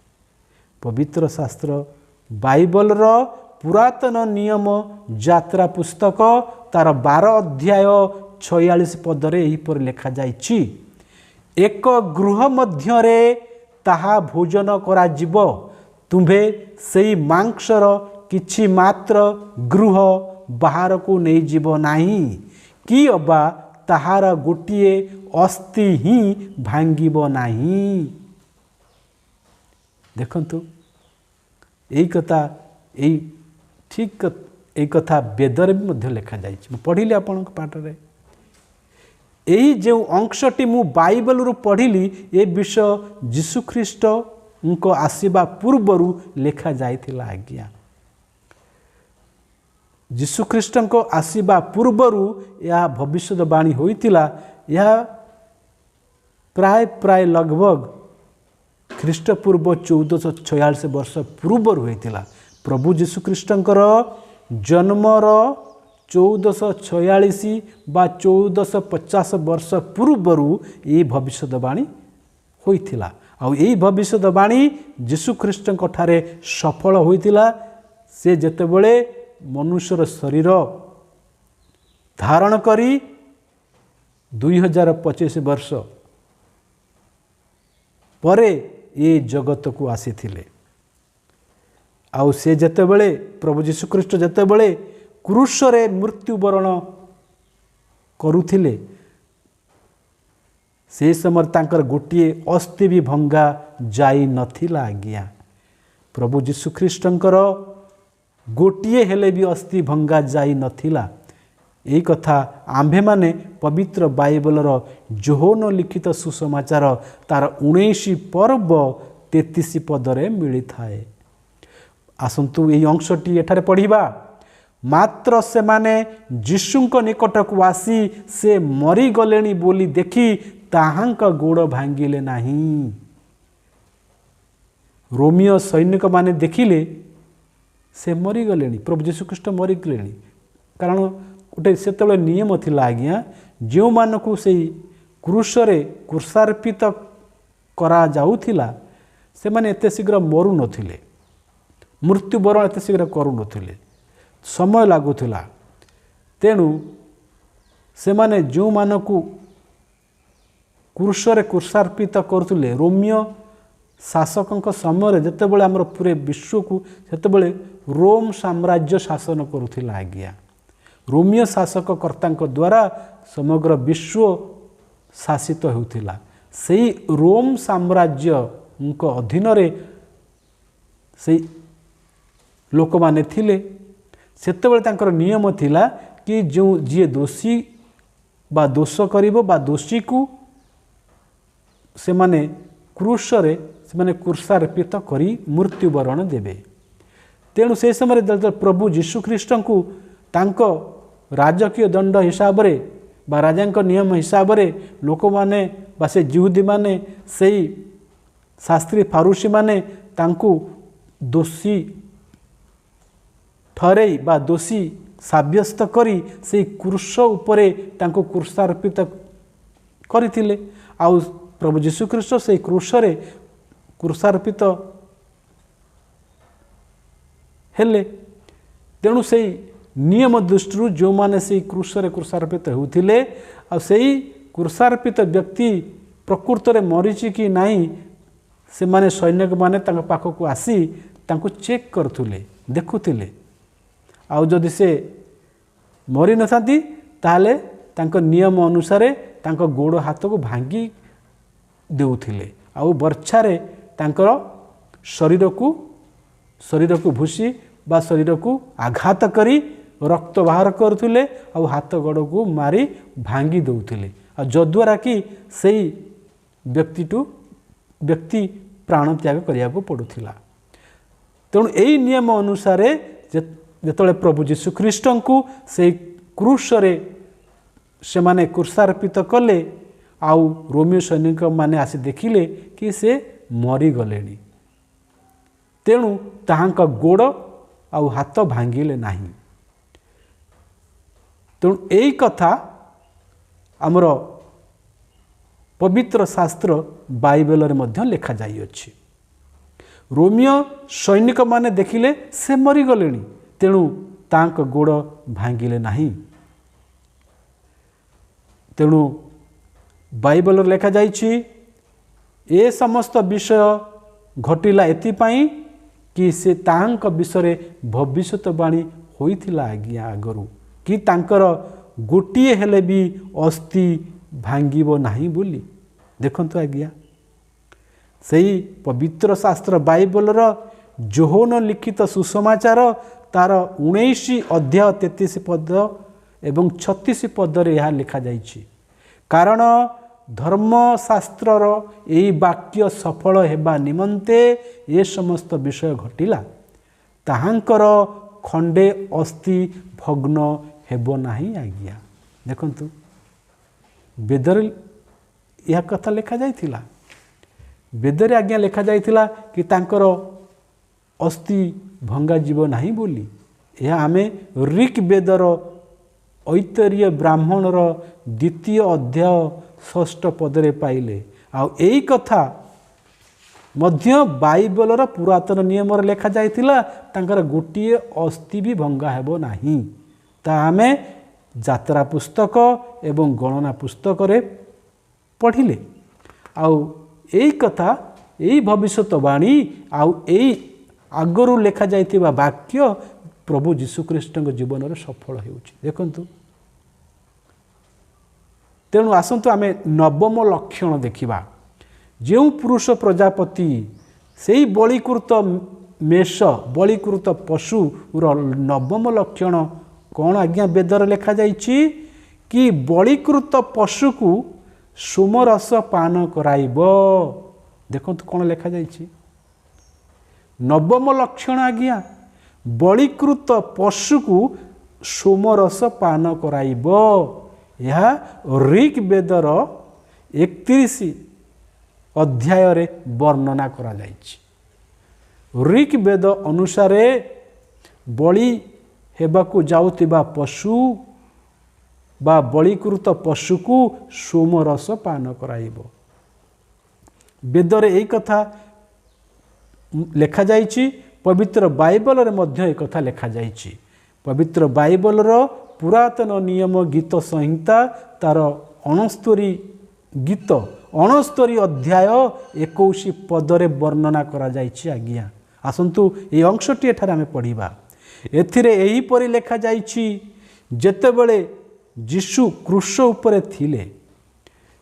पवित्र शास्त्र बाइबल रो पुरातन नियम यात्रा पुस्तक तार 12 अध्याय 46 पदरे एहीपर लेखा जाइछि। एक गृह मध्यरे ताहा भोजन कराजिब तुंभे सेई मांसर किछि मात्र गृह बाहर को नहीं जीव नाही कि अबा ताहार गोटिए अस्थि ही भांगिब नाही। देखंतु एई कथा एई ठीक एई कथा वेदर भी मध्य लिखा जाइछि। पढ़िली आपण पाठ रे एई जो अंशटी मु बाइबल रु पढ़िली ए विषय जीशु ख्रीष्ट उनको आसीबा पूर्वरु लिखा जाइथिला। आज्ञा जीशु ख्रीष्ट को आसीबा पूर्वरु यह भविष्यवाणी होइतिला। यह प्राय प्राय लगभग ख्रीष्टपूर्व 1446 वर्ष पूर्वर होइतिला। प्रभु जीशु ख्रीष्टंकर जन्मर 1446 बा 1450 वर्ष पूर्वरु ये भविष्यवाणी होइतिला। आ यही भविष्यवाणी जीशु ख्रीष्टंक ठारे सफल होइतिला। से जेतेबेले मनुष्यर शरीर धारण करी 2025 वर्ष परे ये जगत को आसीथिले। आउ से जेतेबेले प्रभु जीशु ख्रीष्ट जेतेबेले क्रूसरे मृत्युवरण करुथिले से समय तांकर गोटिए अस्थि भी भंगा जाई नथिला। आज्ञा प्रभु जीशु ख्रीष्टंकर गोटिए हेले भी अस्थि भंगा जाई नथिला। यही कथा आम्भे माने पवित्र बाइबलर जोहन लिखित सुसमाचार तार 19 पर्व 33 पदरे मिली थाए। आसंतु यही अंशटी एठारे पढ़िबा। मात्र से माने जीशुंक निकट को आसी से मरी गलेनी बोली देखी ताहांक गोड़ भांगिले नाही। रोमियो सैनिक माने देखिले से मरी गलेनी, प्रभु जीशु ख्रीष्ट मरी गलेनी। कारण गोटे सेतबेले नियम थिला आज्ञा जो मानकु सेई क्रूसरे क्रूसार्पित करा जाउथिला से माने एते शीघ्र मरु नथिले, मृत्युवरण एते शीघ्र करू नथिले, समय लागुथिला। तेणु से माने जो मानकु क्रूसरे क्रूसार्पित करुथिले रोमियो शासकों समय जितेबाला आमर पूरे विश्व को सेतेबेले रोम साम्राज्य शासन करुथिला। आज्ञा रोमियो शासक कर्ता द्वारा समग्र विश्व शासित होउथिला। सेई रोम साम्राज्य अधीन रे सेई लोक माने थिले। सेतेबेले तांकर नियम थिला कि जो जी दोषी बा दोष करिवो बा दोषी को से माने क्रूसरे से माने क्रूसार्पित करी मृत्युवरण देवे। तेणु से समय प्रभु जीशु ख्रीष्ट को तांको राजकीय दंड हिसाब रे बा राजांक नियम हिसाब रे लोक माने बा से जिहुदी माने सेई शास्त्री फारूसी माने तांको दोषी ठहरई बा दोषी साब्यस्त करी से क्रूस उपरे तांको क्रूसार्पित करथिले। आउ प्रभु जीशु ख्रीष्ट से क्रूसरे क्रूसार्पित हेले। तेणु से नियम दृष्टि जो माने से क्रूसरे क्रूसार्पित होउथिले आ सेई क्रूसार्पित व्यक्ति प्रकृत रे मरीची कि नाही से माने सैनिक माने तांको पाखक आसी तांको चेक करथुले देखुथिले। आउ जदि से मरी नथांती ताहले तांको नियम अनुसार तांको गोड़ हाथ को भांगी देउथिले। आउ वर्षारे तांकर शरीर को भूसी बा शरीर को आघात करी रक्त बाहर करथुले आउ हाथ गोड़ को मारी भांगी देउथिले जद्वारा कि सेई व्यक्ति प्राण त्याग करिया को पड़ुथिला। तेणु एई नियम अनुसार जेतले प्रभु जीशु ख्रीष्ट को से क्रूसरे से माने क्रूसार्पित कले आउ रोमियो सैनिक माने आसी देखिले कि से मरी गलेनी। तेणु ताहांका गोड़ आउ हाथ भांगिले नाही। तेणु एई कथा आमर पवित्र शास्त्र बाइबल रे मध्य लिखा जाई अछि। रोमियो सैनिक माने देखिले से मरी गलेनी तेणु तांक गोड़ भांगिले नाही। तेणु बाइबल लिखा जाइछि ए समस्त विषय घटिला एथिपाई कि से तांक विषय भविष्यवाणी होइथिला आज्ञा आगरू कि तांकर गोटिए हेले भी अस्थि भांगिबो नहीं बोली। देखंतु आज्ञा सही पवित्र शास्त्र बाइबलर जोहन लिखित सुसमाचार तार 19 अध्याय 33 पद एवं 36 पदरे यह लिखा जाइछि। कारण धर्मशास्त्रर यही वाक्य सफल हेबा निमंते ये समस्त विषय घटिला। ताहांकर खंडे अस्थि भग्न हेबो नाही आज्ञा। देखंतु वेदर यह कथा लिखा जाइथिला। वेदरे आज्ञा लिखा जाइथिला कि तांकर अस्थि भंगा जीव नाही बोली। यह आमे ऋक वेदर ऐतरीय ब्राह्मणर 2 अध्याय 6 पदरे पाइले। आउ एई कथा मध्य बाइबलर पुरातन नियम लेखा जाइथिला तांकर गोटिए अस्थि भी भंगा हेबो नाही। ता आमे यात्रा पुस्तक एवं गणना पुस्तक रे पढ़िले। आउ एई कथा एई भविष्यवाणी आउ एई आगरू लेखा जाइथिबा वाक्य प्रभु जीशुख्रीष्ट जीवन में सफल होउछि। देखंतु तेणु आसंतु आमे नवम लक्षण देखिबा। जो पुरुष प्रजापति सेई बलिकृत मेष बलिकृत पशु नवम लक्षण कौन आज्ञा वेदर लेखा जाइछि कि बलिकृत पशु को सोमरस पान कराइब। देखंतु कौन लेखा जाइछि नवम लक्षण आज्ञा बलिकृत पशु को सोमरस पान कराइब। यह ऋक वेदर 31 अध्याय रे वर्णना करा जाइछि। ऋक वेद अनुसार बलि हेबाकू जाउतिबा पशु बा बलिकृत पशु को सोमरस पान कराइब। वेदरे एक कथा लेखा जाइछि। पवित्र बाइबल रे मध्य एक कथा लेखा जाइछि। पवित्र बाइबल रो पुरातन नियम गीत संहिता तार 69 गीत 69 अध्याय 21 पदरे वर्णना करा जाइछि आज्ञा। आसंतु ए अंशटी एठारे आमे पढ़िबा। एथिरे एही परि लेखा जाइछि जेतेबेले जीशु क्रूस उपरे थिले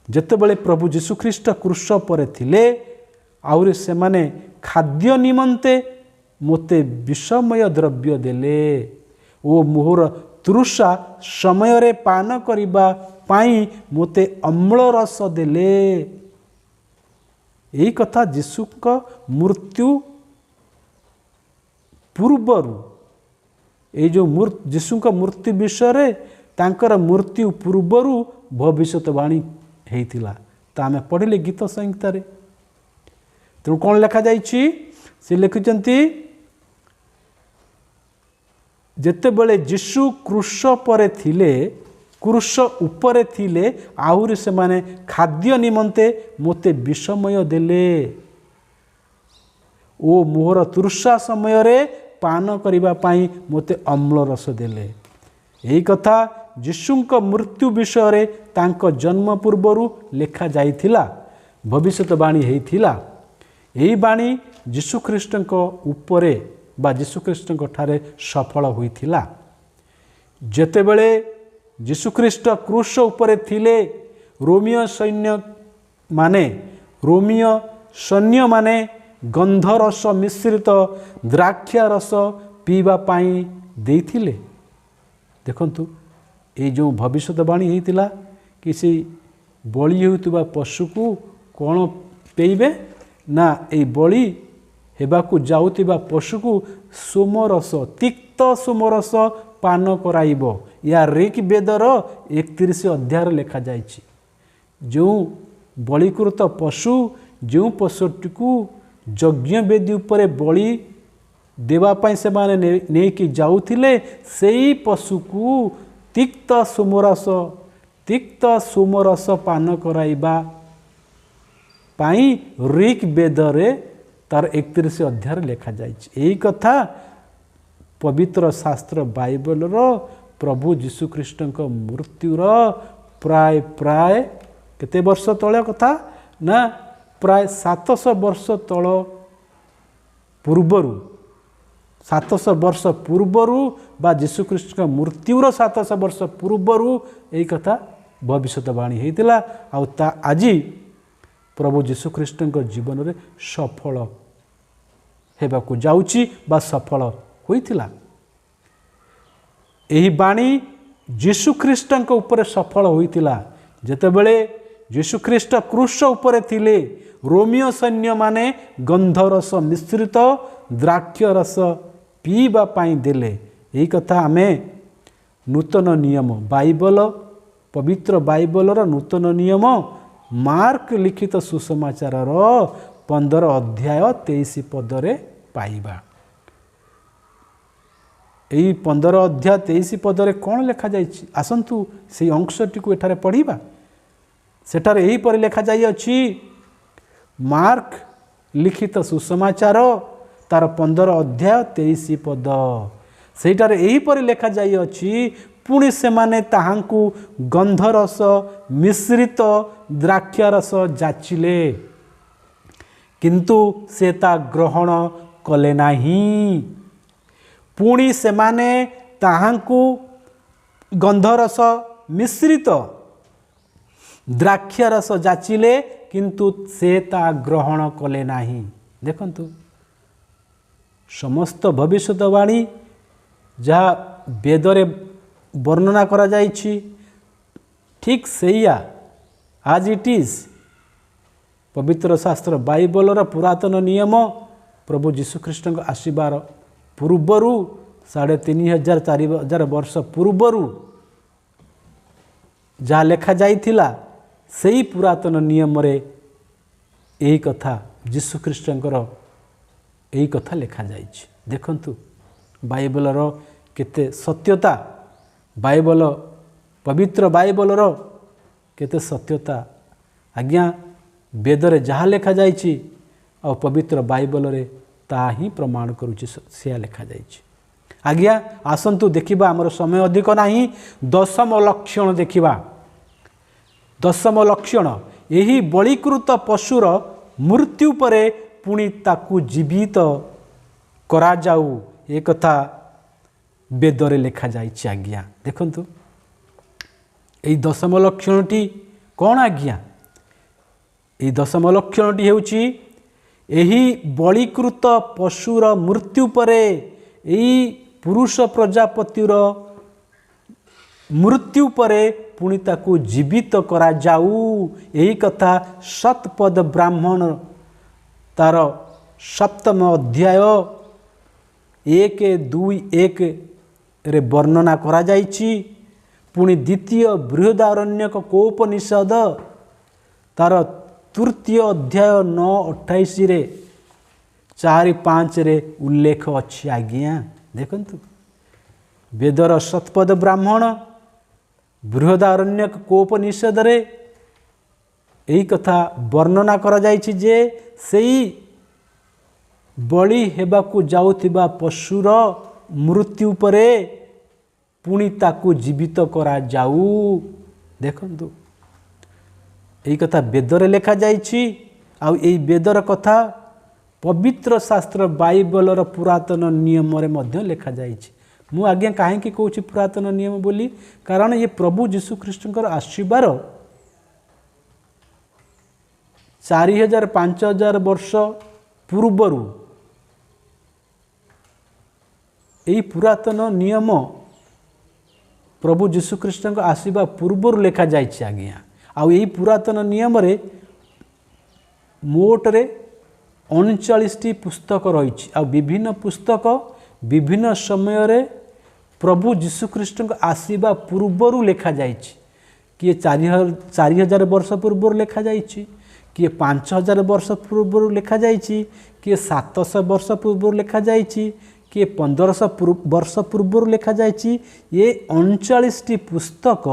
जेतेबेले प्रभु जीशु ख्रीष्ट क्रूस उपरे थिले आउरे सेमाने खाद्य निमंते मोते विषमय द्रव्य देले ओ मोहर तृषा समय रे पान करिबा पाई मोते अम्ल रस देले। एही कथा जीशु को मृत्यु पूर्वरु ए जो जीशु को मृत्यु विषय रे तांकर मृत्यु पूर्वरु भविष्यवाणी हेइतिला। ता आमे पढ़िले गीत संहिता रे। तेणु कौन लेखा जाइछि से लिखुचंती जेतेबेले जीशु क्रूस परे थिले क्रूस उपरे थिले आहुरी से माने खाद्य निमंते मोते विषमय देले ओ मोहर तृषा समय रे पान करिबा पाई मोते अम्ल रस देले। यही कथा जीशुंक मृत्यु विषय रे तांको जन्म पूर्वरु लेखा जाइथिला भविष्यवाणी हेइथिला। यही बाणी जीशुख्रीष्टक उपरे बा जीशुख्रीष्टक ठारे सफल होइथिला। जेतेबेले जीशुख्रीष्ट क्रूस उपरे थिले रोमियो सैन्य माने गंधरस मिश्रित द्राक्षा रस पीवा पाई देइथिले। देखंतु ए जो भविष्यवाणी हेइतिला कि से बलि हेउतबा पशु को कोन पेइबे ना ए बलि हेबाकू जाउतिबा पशु को सोमरस तिक्त सोमरस पान कराइब। या ऋक वेदर 31 अध्याय लेखा जाइछि। जो बलिकृत पशु जो पशुटी को यज्ञ वेदी उपरे बलि देवापाई से माने नेकी जाउथिले सेई पशु को तिक्त सोमरस पान कराइबा पाई ऋक वेदरे तार 31 अध्याय लेखा जाइछि। एही कथा पवित्र शास्त्र बाइबल रो प्रभु जीशुख्रीष्टक मृत्युर प्राय केते वर्ष तळे कथा ना प्राय 700 वर्ष तळ पूर्वरु 700 वर्ष पूर्वरु बा जीशुख्रीष्ट मृत्युर 700 वर्ष पूर्वरु यही कथा भविष्यवाणी होता आज प्रभु जीशुख्रीष्ट जीवन में सफल होगाकू जाउची बा सफल होइथिला। एही बाणी जीशुख्रीष्ट उपर सफल होइथिला जेतेबेले जीशुख्रीष्ट क्रूस उपरे थिले। रोमियो सैन्य माने गंधरस मिश्रित द्राक्षरस पीवा पाई देले। यही कथा आमे नूतन नियम बाइबल पवित्र बाइबलर नूतन नियम मार्क लिखित सुसमाचार 15 अध्याय 23 पदरे पाइबा। यही 15 अध्याय 23 पदरे कौन लिखा जाइछि आसंतु से अंशटी को एठारे पढ़िबा। सेठारे यही पर लिखा जाई अछि मार्क लिखित सुसमाचार तार 15 अध्याय 23 पद। सेठारे यही पर लिखा जाई अछि पुणी से माने ताहांकु गंधरस मिश्रित द्राक्षारस जाचिले किंतु से ता ग्रहण कले नहीं। पुणी से माने ताहांकु गंधरस मिश्रित द्राक्षारस जाचिले किंतु से ता ग्रहण कले नहीं। देखंतु समस्त भविष्यवाणी जहाँ वेदरे वर्णना करा जाइछि ठीक सैया आज इट इज पवित्र शास्त्र बाइबलर पुरातन नियम प्रभु जीशुख्रीष्ट आसीबार पूर्वरु 3500 4000 वर्ष पूर्वरु जहाँ लेखा जाइथिला सही पुरातन नियम रे यही कथा जीशुख्रीष्टंकर यही कथा लेखा जाइछि। देखंतु बाइबलर केते सत्यता बाइबल पवित्र बाइबलर केते सत्यता आज्ञा वेदरे जहाँ लेखा जाइछि और पवित्र बाइबल रे ता ही प्रमाण करुछि से लेखा जाइछि। आज्ञा आसंतु देखिबा हमर समय अधिक नाही। दशम लक्षण देखिबा। दशम लक्षण यही बलिकृत पशुर मृत्यु परे पुणी ताकू जीवित करा जाऊ ए कथा वेदरे लेखा जाइछि। आज्ञा देखंतु एई दशम लक्षणटी कौन आज्ञा एई दशम लक्षणटी हेउछि एही बलिकृत पशुर मृत्यु परे एई पुरुष प्रजापतिर मृत्यु परे पुणी ताकू जीवित करा जाऊ। यही कथा सतपद ब्राह्मण तार 7 अध्याय 1:2-1 रे वर्णना करा जाइछि। पुणी द्वितीय बृहदारण्यक कोपनिषद तार 3 अध्याय 9:28 रे 4-5 रे उल्लेख अछि। आज्ञा देखंतु वेदर सतपद ब्राह्मण बृहदारण्यक कोपनिषद रे यही कथा वर्णना करा जाइछि जे सेई बलि हेबाकू जाउथिबा पशुर मृत्यु परे पुणी ताकू जीवित करा जाऊ। देखंतु यही कथा वेदरे लेखा जाइछि आउ एई वेदर कथा पवित्र शास्त्र बाइबलर पुरातन नियम रे मध्य लेखा जाइछि। मु आज्ञा काहेकि कहूछि पुरातन नियम बोली कारण ये प्रभु जीशुख्रीष्टंकर आशीर्वाद 4000-5000 वर्ष पूर्वरु यही पुरातन नियम प्रभु जीशुख्रीष्ट आसवा पूर्वर लेखा जाइछि। आज्ञा आउ यही पुरातन नियम रे मोट रे 39टी पुस्तक रही आ विभिन्न पुस्तक विभिन्न समय रे प्रभु जीशुख्रीष्ट आसवा पूर्वर लेखा जाइछि। किए 4000 वर्ष पूर्वर लेखा जाइछि, किए 5000 वर्ष पूर्वर लेखा जाइछि, किए 700 वर्ष पूर्वर लेखा जाइछि, किए 1500 वर्ष पूर्वर लेखा जाइछि। ये 39टी पुस्तक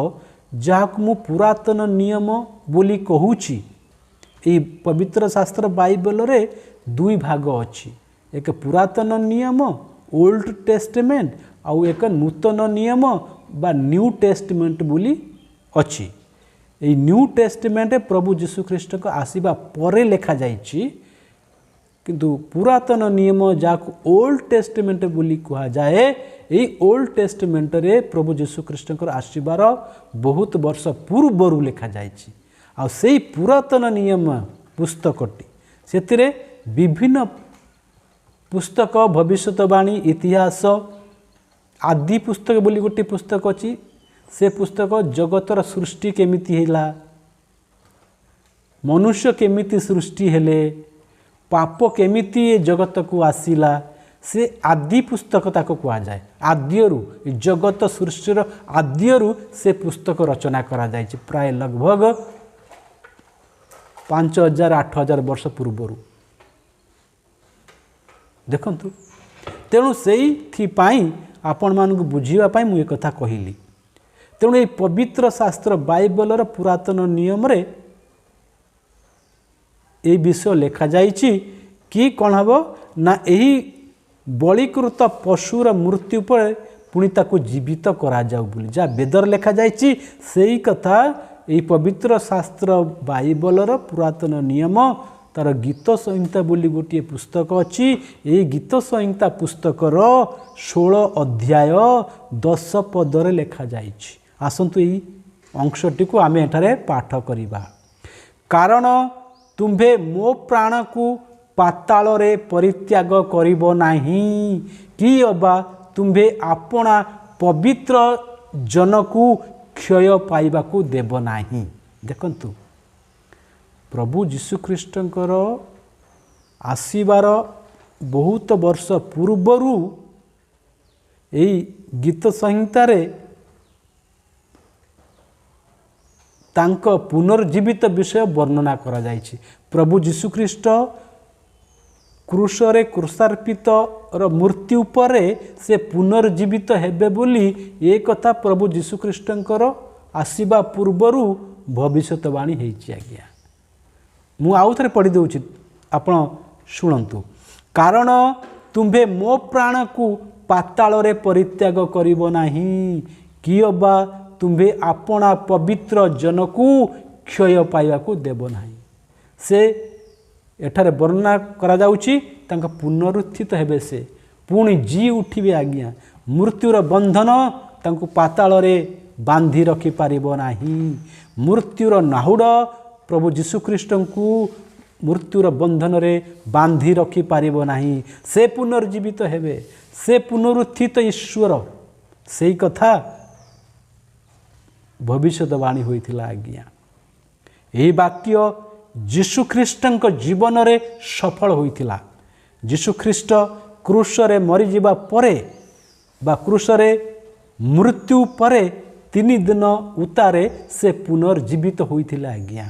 जहाँ मु पुरातन नियम बोली कहूछि। ये पवित्र शास्त्र बाइबल रे 2 भाग अछि, एक पुरातन नियम ओल्ड टेस्टमेंट आउ एक नूतन नियम बा न्यू टेस्टमेंट बोली अछि। ये न्यू टेस्टमेंट प्रभु जीशुख्रीष्ट को आसीबा परे लेखा जाइछि किंतु पुरातन नियम जहाँ ओल्ड टेस्टमेंट बोली कह जाए, यही ओल्ड टेस्टमेंट रे प्रभु जीशु ख्रीष्ट आसबार बहुत वर्ष पूर्वर लिखा जाइछि। आ सेई पुरातन नियम पुस्तकटी से विभिन्न पुस्तक भविष्यवाणी इतिहास आदि पुस्तक बोली गोटे पुस्तक अच्छी। से पुस्तक जगतर सृष्टि केमिति हैला, मनुष्य केमिति सृष्टि हेले, पाप केमिति जगत को आसिला, से आदि पुस्तक ताको कहा जाए। आद्यरु जगत सृष्टिर आद्यरु से पुस्तक रचना करा जाइछि, प्राय लगभग 5000-8000 वर्ष पूर्वर देखंतु। तेणु से आपण मानक बुझीबा मु एक कथा कहली। तेणु ये पवित्र शास्त्र बाइबलर पुरातन नियम रे ये विषय लिखा जाइछि कि कौन हम ना यही बलिकृत पशुर मृत्यु पर पुणी ताको जीवित करा जाऊ बोली जहाँ वेदर लिखा जाइछि सेही कथा यही पवित्र शास्त्र बाइबलर पुरातन नियम तार गीत संहिता बोली गोटे पुस्तक अच्छी। यही गीत संहिता पुस्तकर 16 अध्याय 10 पदरे लिखा जाइछि। आसंतु यही अंशटी को आम एठारे पाठ करिबा। कारण तुम्भे मो प्राण को पाताल रे परित्याग करिबो नाही, कि अबा तुम्भे आपणा पवित्र जन को क्षय पाइबा को देव नाही। देखंतु प्रभु जीशु ख्रीष्टंकर आसीबार बहुत वर्ष पूर्वरु यही गीत संहिता रे तांक पुनर्जीवित विषय वर्णना करा जाइछि। प्रभु जीशु ख्रीष्ट क्रूसरे क्रूसार्पित मृत्यु पर से पुनर्जीवित हेबे बोली ये कथा प्रभु जीशु ख्रीष्टंकर आसीबा पूर्वरु भविष्यवाणी होइछि। आज्ञा मु आउ थे पढ़ी दूँ, आपण शुणु। कारण तुम्भे मो प्राण को पाताल रे परित्याग करिबो नाही, कि अबा तुम्भे आपणा पवित्र जन को क्षय पाइबा को देव नाही। से एठारे वर्णना करा जाउछि तांका पुनरुत्थित हेबे, से पुणी जी उठिबे। आज्ञा मृत्युर बंधन तांको पाताल रे बांधी रखि पारिबो नाही। मृत्युर नाहुड प्रभु जीशु ख्रीष्ट को मृत्युर बंधन रे बांधी रखि पारिबो नाही। से पुनर्जीवित हेबे, से पुनरुत्थित ईश्वर। सेही कथा भविष्यवाणी होइथिला। आज्ञा यही वाक्य जीशु ख्रीष्टंक जीवन रे सफल होइथिला। जीशु ख्रीष्ट क्रूसरे मरी जिबा परे बा क्रूसरे मृत्यु परे 3 दिन उतारे से पुनर्जीवित होइथिला। आज्ञा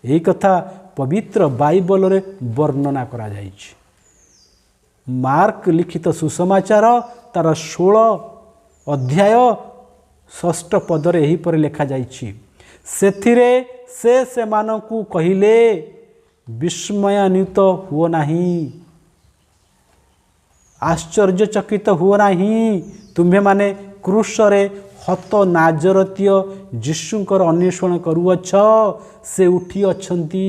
यही कथा पवित्र बाइबल रे वर्णना करा जाइछि। मार्क लिखित सुसमाचार तार 16 अध्याय 6 पदरे यही पर लिखा जाइछि। सेथिरे से सेमानकु कहिले विस्मयान्वित हुओ नाही, आश्चर्यचकित हुओ नाही। तुम्हे माने क्रूसरे हत नाजरतीय जीशुंकर अन्वेषण करुअछ। से उठी अछंती,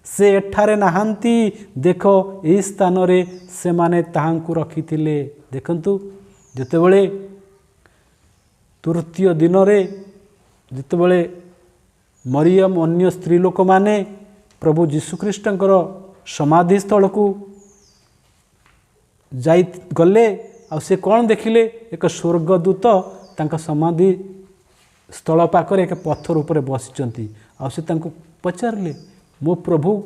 से एठारे नाहांती। देखो एही स्थान रे से माने ताहांकु रखिथिले। देखंतु जेतेबेले तृतीय दिन रे जेतेबेले मरियम अन्य स्त्री लोक माने प्रभु जीशु ख्रीष्टंकर समाधि स्थल को जाई गले, आ से कौन देखिले? एक स्वर्गदूत तांका समाधि स्थल पाखरे एक पत्थर उपर बसिचंती। आ से तांको पचारले, मो प्रभु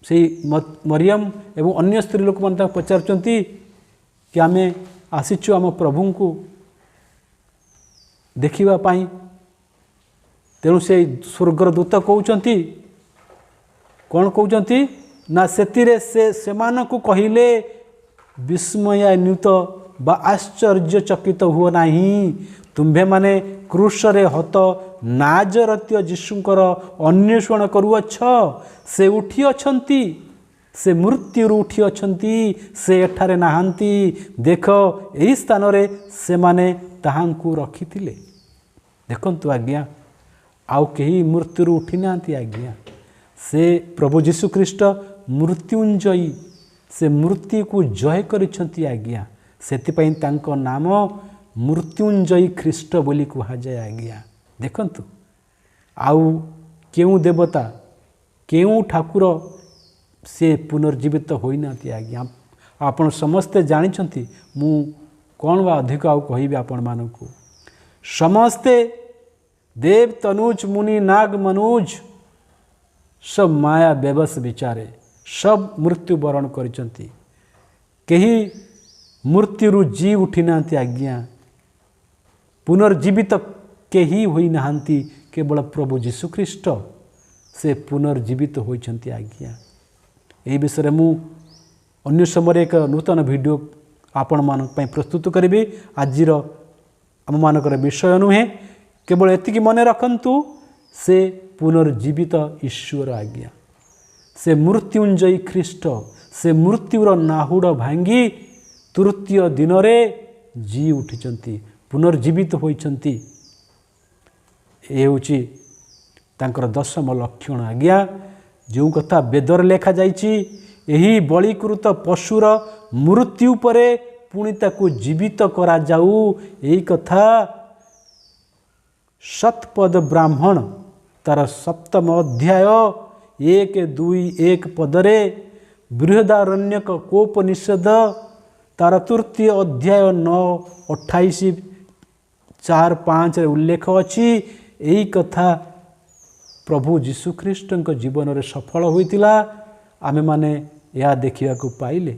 से मरियम एवं अन्य स्त्री लोक माने तांको पचारचंती कि आमे आसीचु आम प्रभु को देखिबा पाई। तेणु से स्वर्गदूत कहउचंती, कौन कहउचंती ना सेतिरे से सेमानकु कहिले विस्मयान्वित बा आश्चर्यचकित हुओ नाही। तुम्भे माने क्रूसरे हत नाजरतीय जीशुंकर अन्वेषण करुअछ। से उठी अछंती, से मृत्यु उठी अछंती। से एठारे नाहांती। देखो एही स्थान रे से माने ताहांकु रखिथिले। देखंतु आज्ञा आउ कहीं मृत्यु उठी ना। आज्ञा से प्रभु जीशु ख्रीष्ट मृत्युंजयी से मृत्यु को जय करिछंती आज्ञा सेतिपई तांको नाम मृत्युंजयी ख्रीष्ट बोली कुहाଯାଏ आज्ञा। देखंतु आउ केउ देवता केउ ठाकुर से पुनर्जीवित होइनाती आज्ञा आपण समस्ते जानिछंती मु कौन बा अधिक आउ कहिबे आपण मानकु समस्ते देव तनुज मुनि नाग मनुज सब माया बेबस विचारे सब मृत्यु वरण करिछंती केही मृत्युरु जी उठी नांती आज्ञा पुनर्जीवित केही होई नांती केवल प्रभु जीशु ख्रीष्ट से पुनर्जीवित होइछंती आज्ञा। एही विषय मु अन्य समय एक नूतन वीडियो आपण मानक पई प्रस्तुत करिबी। आजिर आम मानकर विषय नुहे केवल एतिकी मन रखंतु से पुनर्जीवित ईश्वर आज्ञा से मृत्युंजयी ख्रीष्ट से मृत्युर नाहुड़ भांगी तृतीय दिन रे जी उठिचंती पुनर्जीवित होइचंती। ए होची तांकर दशम लक्षण आज्ञा जो कथा वेदर लेखा जाइछि एही बलिकृत पशुर मृत्यु परे पुणी ताकू जीवित करा जाऊ एही कथा शतपद ब्राह्मण तार सप्तम अध्याय 1-2-1 पदरे बृहदारण्यक कोपनिषद तार तृतीय अध्याय 9:28-4-5 उल्लेख अछि। एही कथा प्रभु जीशु ख्रीष्ट जीवन में सफल होइतिला आमे माने या देखिया को पाइले।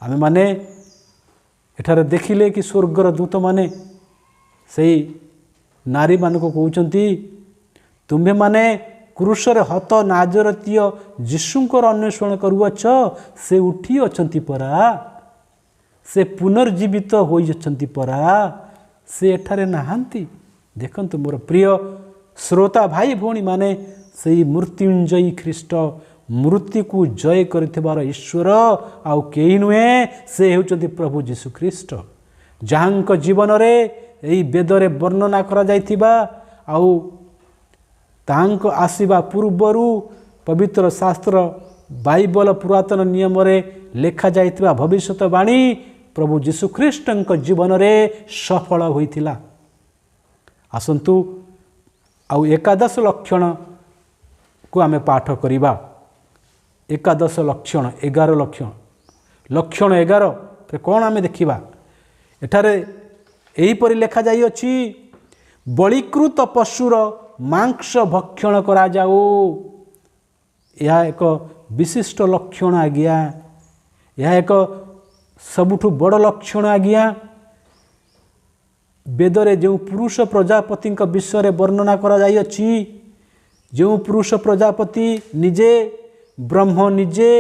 आमे माने एठारे देखिले कि स्वर्गर दूत माने सही नारी मानक कहउचंती तुम्हें माने क्रूसरे हत नाजरतीय जीशुंकर अन्वेषण करुअछ से उठी अछंती परा से पुनर्जीवित होई अछंती परा से एठारे नाहांती। देखंतु मोर प्रिय श्रोता भाई भौणी माने सही मृत्युंजयी ख्रीष्ट मृत्यु को जय करथिबार ईश्वर आउ केही नुहे से हेउचंती प्रभु जीशु ख्रीष्ट जहांक जीवन रे एही वेदरे वर्णना करा जायथिबा आउ तांक आसीबा पूर्वरु पवित्र शास्त्र बाइबल पुरातन नियम रे लेखा जायथिबा भविष्यवाणी प्रभु जीशु ख्रीष्टଙ୍କ जीवन रे सफल होइथिला। आसंतु आउ एकादश लक्षण को आमे पाठ करिबा। एकादश लक्षण 11 लक्षण 11 रे कोन आमे देखिबा एठारे एही परि लेखा जाई अछि बलिकृत पशुर मांस भक्षण करा जाऊ। यह एक विशिष्ट लक्षण आज्ञा यह एक सबुठु बड़ लक्षण आज्ञा। वेदरे जो पुरुष प्रजापति विषय में वर्णना करा जाई अछि जो पुरुष प्रजापति निजे ब्रह्म निजे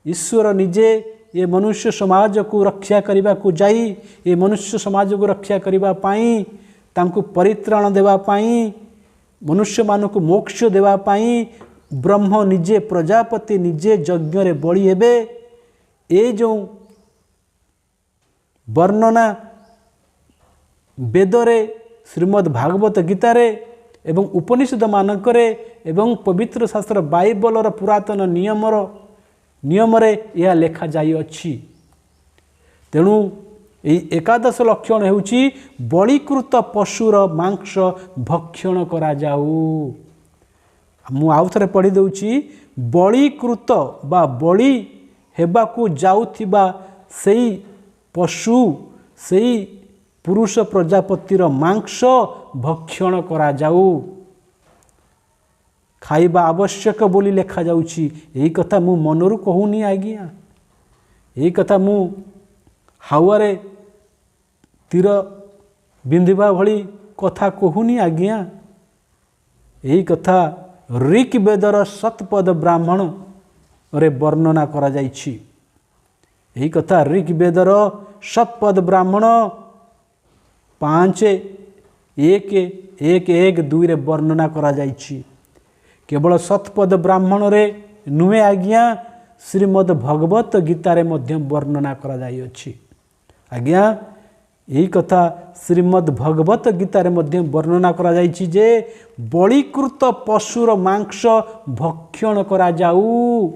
ईश्वर निजे ये मनुष्य समाज को रक्षा करने को जाई ये मनुष्य समाज को रक्षा करने पाई तांको परित्राण देवा पाई मनुष्य मान को मोक्ष देवा पाई ब्रह्म निजे प्रजापति निजे यज्ञ रे बलि हेबे ए जो वर्णना वेदरे श्रीमद् भागवत गीतारे एवं उपनिषद मानकरे एवं पवित्र शास्त्र बाइबलर पुरातन नियम रे यह लेखा जाई अछि। तेणु एई एकादश लक्षण हेउछि बलिकृत पशुर मांस भक्षण करा जाऊ। मु आउ थरे पढ़ी दउछि बलिकृत बा बलि हेबाकू जाउथिबा सेई पशु सेई पुरुष प्रजापतिर मांस भक्षण करा जाऊ खाइबा आवश्यक बोली लेखा जाउछि। एही कथा मु मनरु कहूनी आज्ञा एही कथा मु हावारे तीर बिंधिबा भली कथा कहूनी आज्ञा। एही कथा ऋग्वेदर शतपद ब्राह्मण रे वर्णना करा जाइछि। एही कथा ऋग्वेदर शतपद ब्राह्मण 5:1-1-1-2 रे वर्णना करा जाइछि। केवल शतपद ब्राह्मण रे नुहे आज्ञा श्रीमद् भगवत गीता रे मध्य वर्णना करा जाई अछि। आज्ञा यही कथा श्रीमद् भगवत गीता रे मध्य वर्णना करा जाइछि जे बलिकृत पशुर मांस भक्षण करा जाऊ।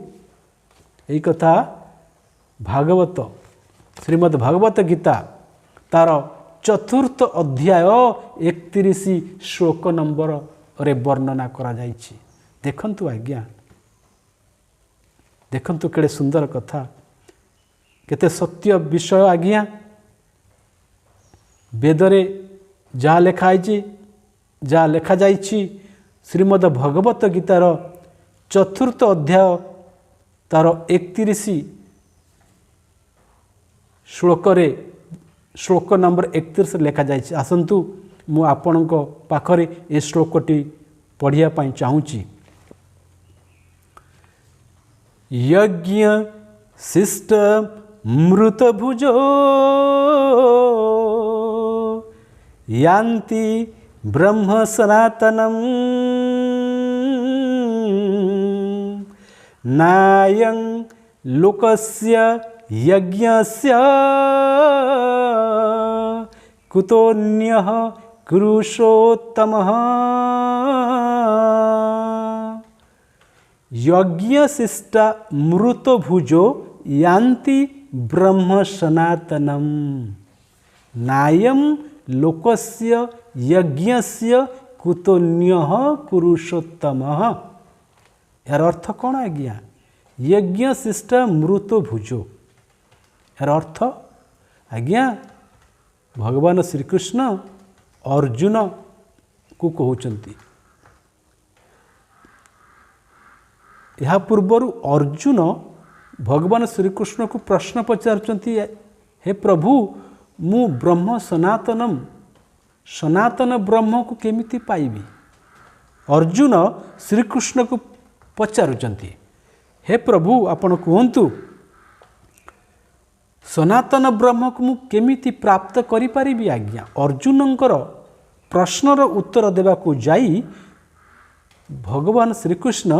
यही कथा भागवत श्रीमद् भागवत गीता तार चतुर्थ अध्याय 31 श्लोक नंबर रे वर्णना करा जाइछि। देखंतु आज्ञा, देखंतु केड़े सुंदर कथा, केते सत्य विषय आज्ञा। वेदरे जहाँ लेखाई जहाँ लेखा जाइछि श्रीमद् भगवत गीतार चतुर्थ अध्याय तार 31 श्लोक नंबर 31 लेखा जाइछि। आसंतु मु आपणक पाखरे ए श्लोकटी पढ़िया पाई चाहूँची। यज्ञ शिष्ट मृतभुजो यान्ति ब्रह्म सनातनम नायं लोकस्य यज्ञस्य कुतोऽन्यः कुरुषोत्तमः। यज्ञशिष्ट मृतभुजो यान्ति ब्रह्म सनातनम नायं लोकस्य यज्ञस्य कुतोऽन्यः कुरुषोत्तमः। यार अर्थ कौन आज्ञा? यज्ञशिष्ट मृतभुजो, यार अर्थ आज्ञा भगवान श्रीकृष्ण अर्जुन को कहउचंती। यह पूर्वर अर्जुन भगवान श्रीकृष्ण को प्रश्न पचारुचंती, हे प्रभु मु ब्रह्म सनातनम सनातन ब्रह्म को केमिति पाइबी? अर्जुन श्रीकृष्ण को पचारुचंती, हे प्रभु आपण कहंतु सनातन ब्रह्म को मु केमिति प्राप्त करि पारिबी आज्ञा? अर्जुनंकर प्रश्नर उत्तर देवा को जाई भगवान श्रीकृष्ण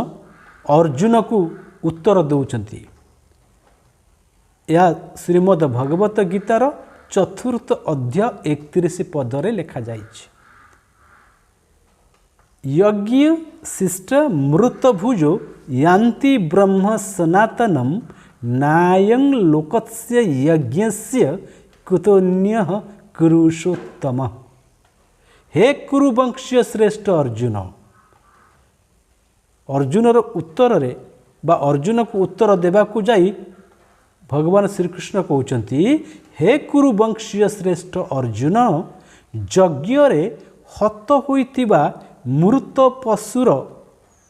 अर्जुन को उत्तर दौचंती। यह श्रीमद् भगवत गीतार चतुर्थ अध्याय 31 पदरे लेखा जाइछि। यज्ञ शिष्ट मृतभुजो यान्ति ब्रह्म सनातनम नायं लोकस्य यज्ञस्य कुतोऽन्यः कुरुषोत्तमः। हे कुरुवंशीय श्रेष्ठ अर्जुन, अर्जुनर उत्तर रे बा अर्जुन को उत्तर देवा को जाई भगवान श्रीकृष्ण कहउचंती, हे कुरुवंशीय श्रेष्ठ अर्जुन, यज्ञ रे हत होइतिबा मृत पशुर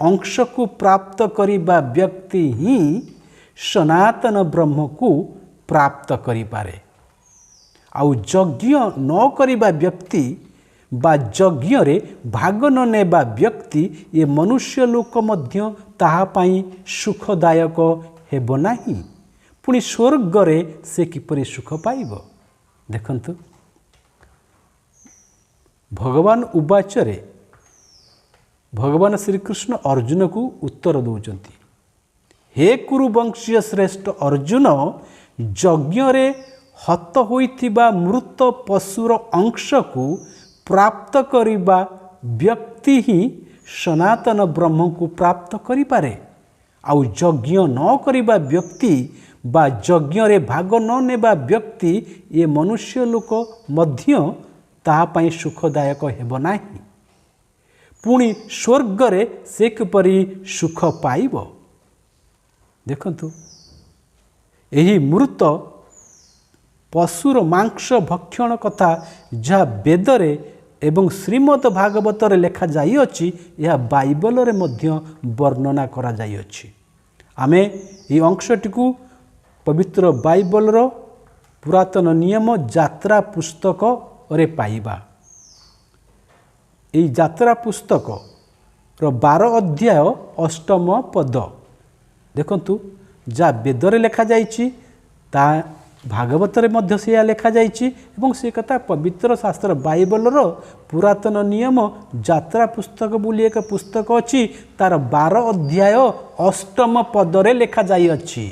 अंश को प्राप्त करिबा व्यक्ति ही सनातन ब्रह्म को प्राप्त करि पारे। आउ यज्ञ न करिबा व्यक्ति बा यज्ञ रे भाग न नेबा व्यक्ति ये मनुष्य लोक मध्य ताहा पाई सुखदायक हेबो नाही। पुणी स्वर्ग रे से किपरि सुख पाइब? देखंतु भगवान उवाचरे भगवान श्रीकृष्ण अर्जुन को उत्तर दौचंती, हे कुरुवंशीय श्रेष्ठ अर्जुन, यज्ञ रे हत होइथिबा मृत पशुर अंश को प्राप्त करिबा व्यक्ति ही सनातन ब्रह्म को प्राप्त करि पारे। आउ यज्ञ न करिबा व्यक्ति बा यज्ञ रे भाग न नेबा व्यक्ति ये मनुष्य लोक मध्य ताहा पाई सुखदायक हेबो नाही। पुणी स्वर्ग रे से किपरि सुख पाइब? देखंतु एही मृत पशुर मांस भक्षण कथा जहाँ वेदरे एवं श्रीमद् भागवत रे लेखा जाइअछि, यह बाइबल रे मध्य वर्णना करा जाइअछि। आमे ई अंशटी को पवित्र बाइबल रो पुरातन नियम यात्रा पुस्तक रे पाइबा। यही यात्रा पुस्तक रो 12 अध्याय 8 पद देखंतु, जा वेदरे लेखा जाइछि ता भागवत रे मध्य से लेखा जाइछि एवं से कथा पवित्र शास्त्र बाइबल रो पुरातन नियम यात्रा पुस्तक बोली एक पुस्तक अछि, तार 12 अध्याय 8 पदरे लेखा जाई अछि।